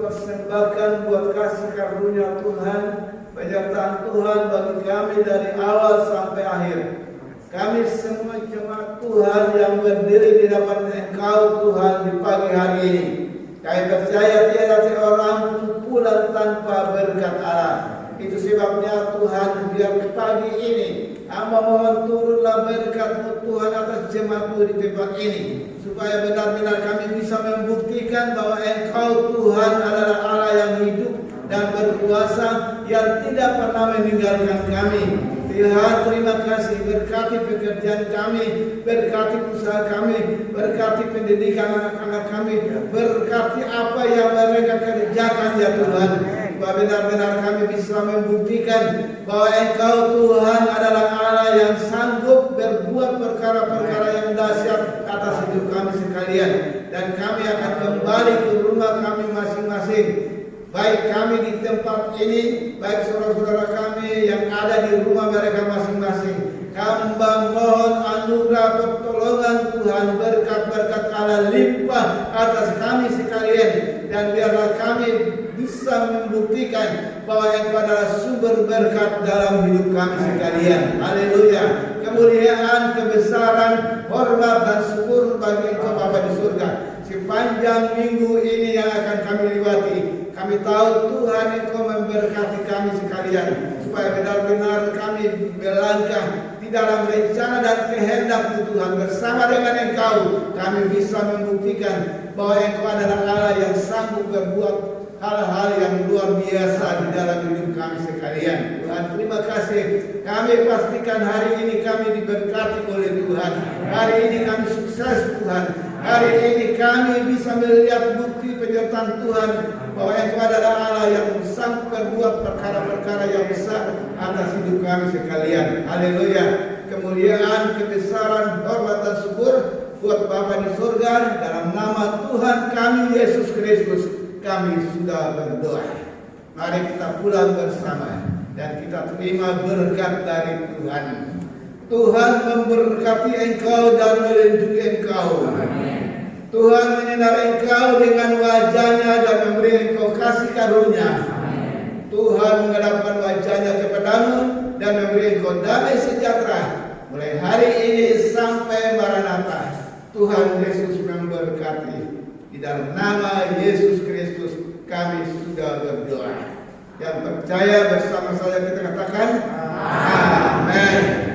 persembahkan buat kasih karunia Tuhan, penyertaan Tuhan bagi kami dari awal sampai akhir. Kami semua jemaat Tuhan yang berdiri di hadapan Engkau Tuhan di pagi hari ini. Kami percaya tiada seorang pun pulang tanpa berkat Allah. Itu sebabnya Tuhan biar pagi ini hamba mohon turunlah berkat-Mu Tuhan atas jemaat-Mu di tempat ini, supaya benar-benar kami bisa membuktikan bahwa Engkau Tuhan adalah Allah yang hidup dan berkuasa, yang tidak pernah meninggalkan kami. Tuhan, terima kasih, berkati pekerjaan kami, berkati usaha kami, berkati pendidikan anak-anak kami, berkati apa yang mereka kerjakan ya Tuhan. Supaya benar-benar kami bisa membuktikan bahwa Engkau Tuhan adalah Allah yang sanggup berbuat perkara-perkara yang dahsyat atas hidup kami sekalian. Dan kami akan kembali ke rumah kami masing-masing, baik kami di tempat ini, baik saudara-saudara kami yang ada di rumah mereka masing-masing. Hamba mohon anugerah pertolongan Tuhan, berkat-berkat Allah limpah atas kami sekalian, dan biarlah kami bisa membuktikan bahwa Engkau adalah sumber berkat dalam hidup kami sekalian. Haleluya. Kemuliaan, kebesaran, hormat dan syukur bagi Engkau Bapa di surga. Sepanjang minggu ini yang akan kami lewati, kami tahu Tuhan Engkau memberkati kami sekalian, supaya benar-benar kami melangkah di dalam rencana dan kehendak-Mu Tuhan. Bersama dengan Engkau kami bisa membuktikan bahwa Engkau adalah Allah yang sanggup berbuat hal-hal yang luar biasa di dalam hidup kami sekalian. Tuhan, terima kasih. Kami pastikan hari ini kami diberkati oleh Tuhan. Hari ini kami sukses Tuhan. Hari ini kami bisa melihat bukti penyertaan Tuhan bahwa Engkau adalah Allah yang sanggup berbuat perkara-perkara yang besar atas hidup kami sekalian. Haleluya. Kemuliaan, kebesaran, hormat dan syukur buat Bapa di surga, dalam nama Tuhan kami Yesus Kristus kami sudah berdoa. Mari kita pulang bersama dan kita terima berkat dari Tuhan. Tuhan memberkati engkau dan melindungi engkau. Tuhan menyinari engkau dengan wajahnya dan memberi engkau kasih karunia. Tuhan menghadapkan wajahnya kepadamu dan memberi engkau damai sejahtera mulai hari ini sampai Maranatha. Tuhan Yesus memberkati. Di dalam nama Yesus Kristus kami sudah berdoa. Yang percaya bersama saya kita katakan amin.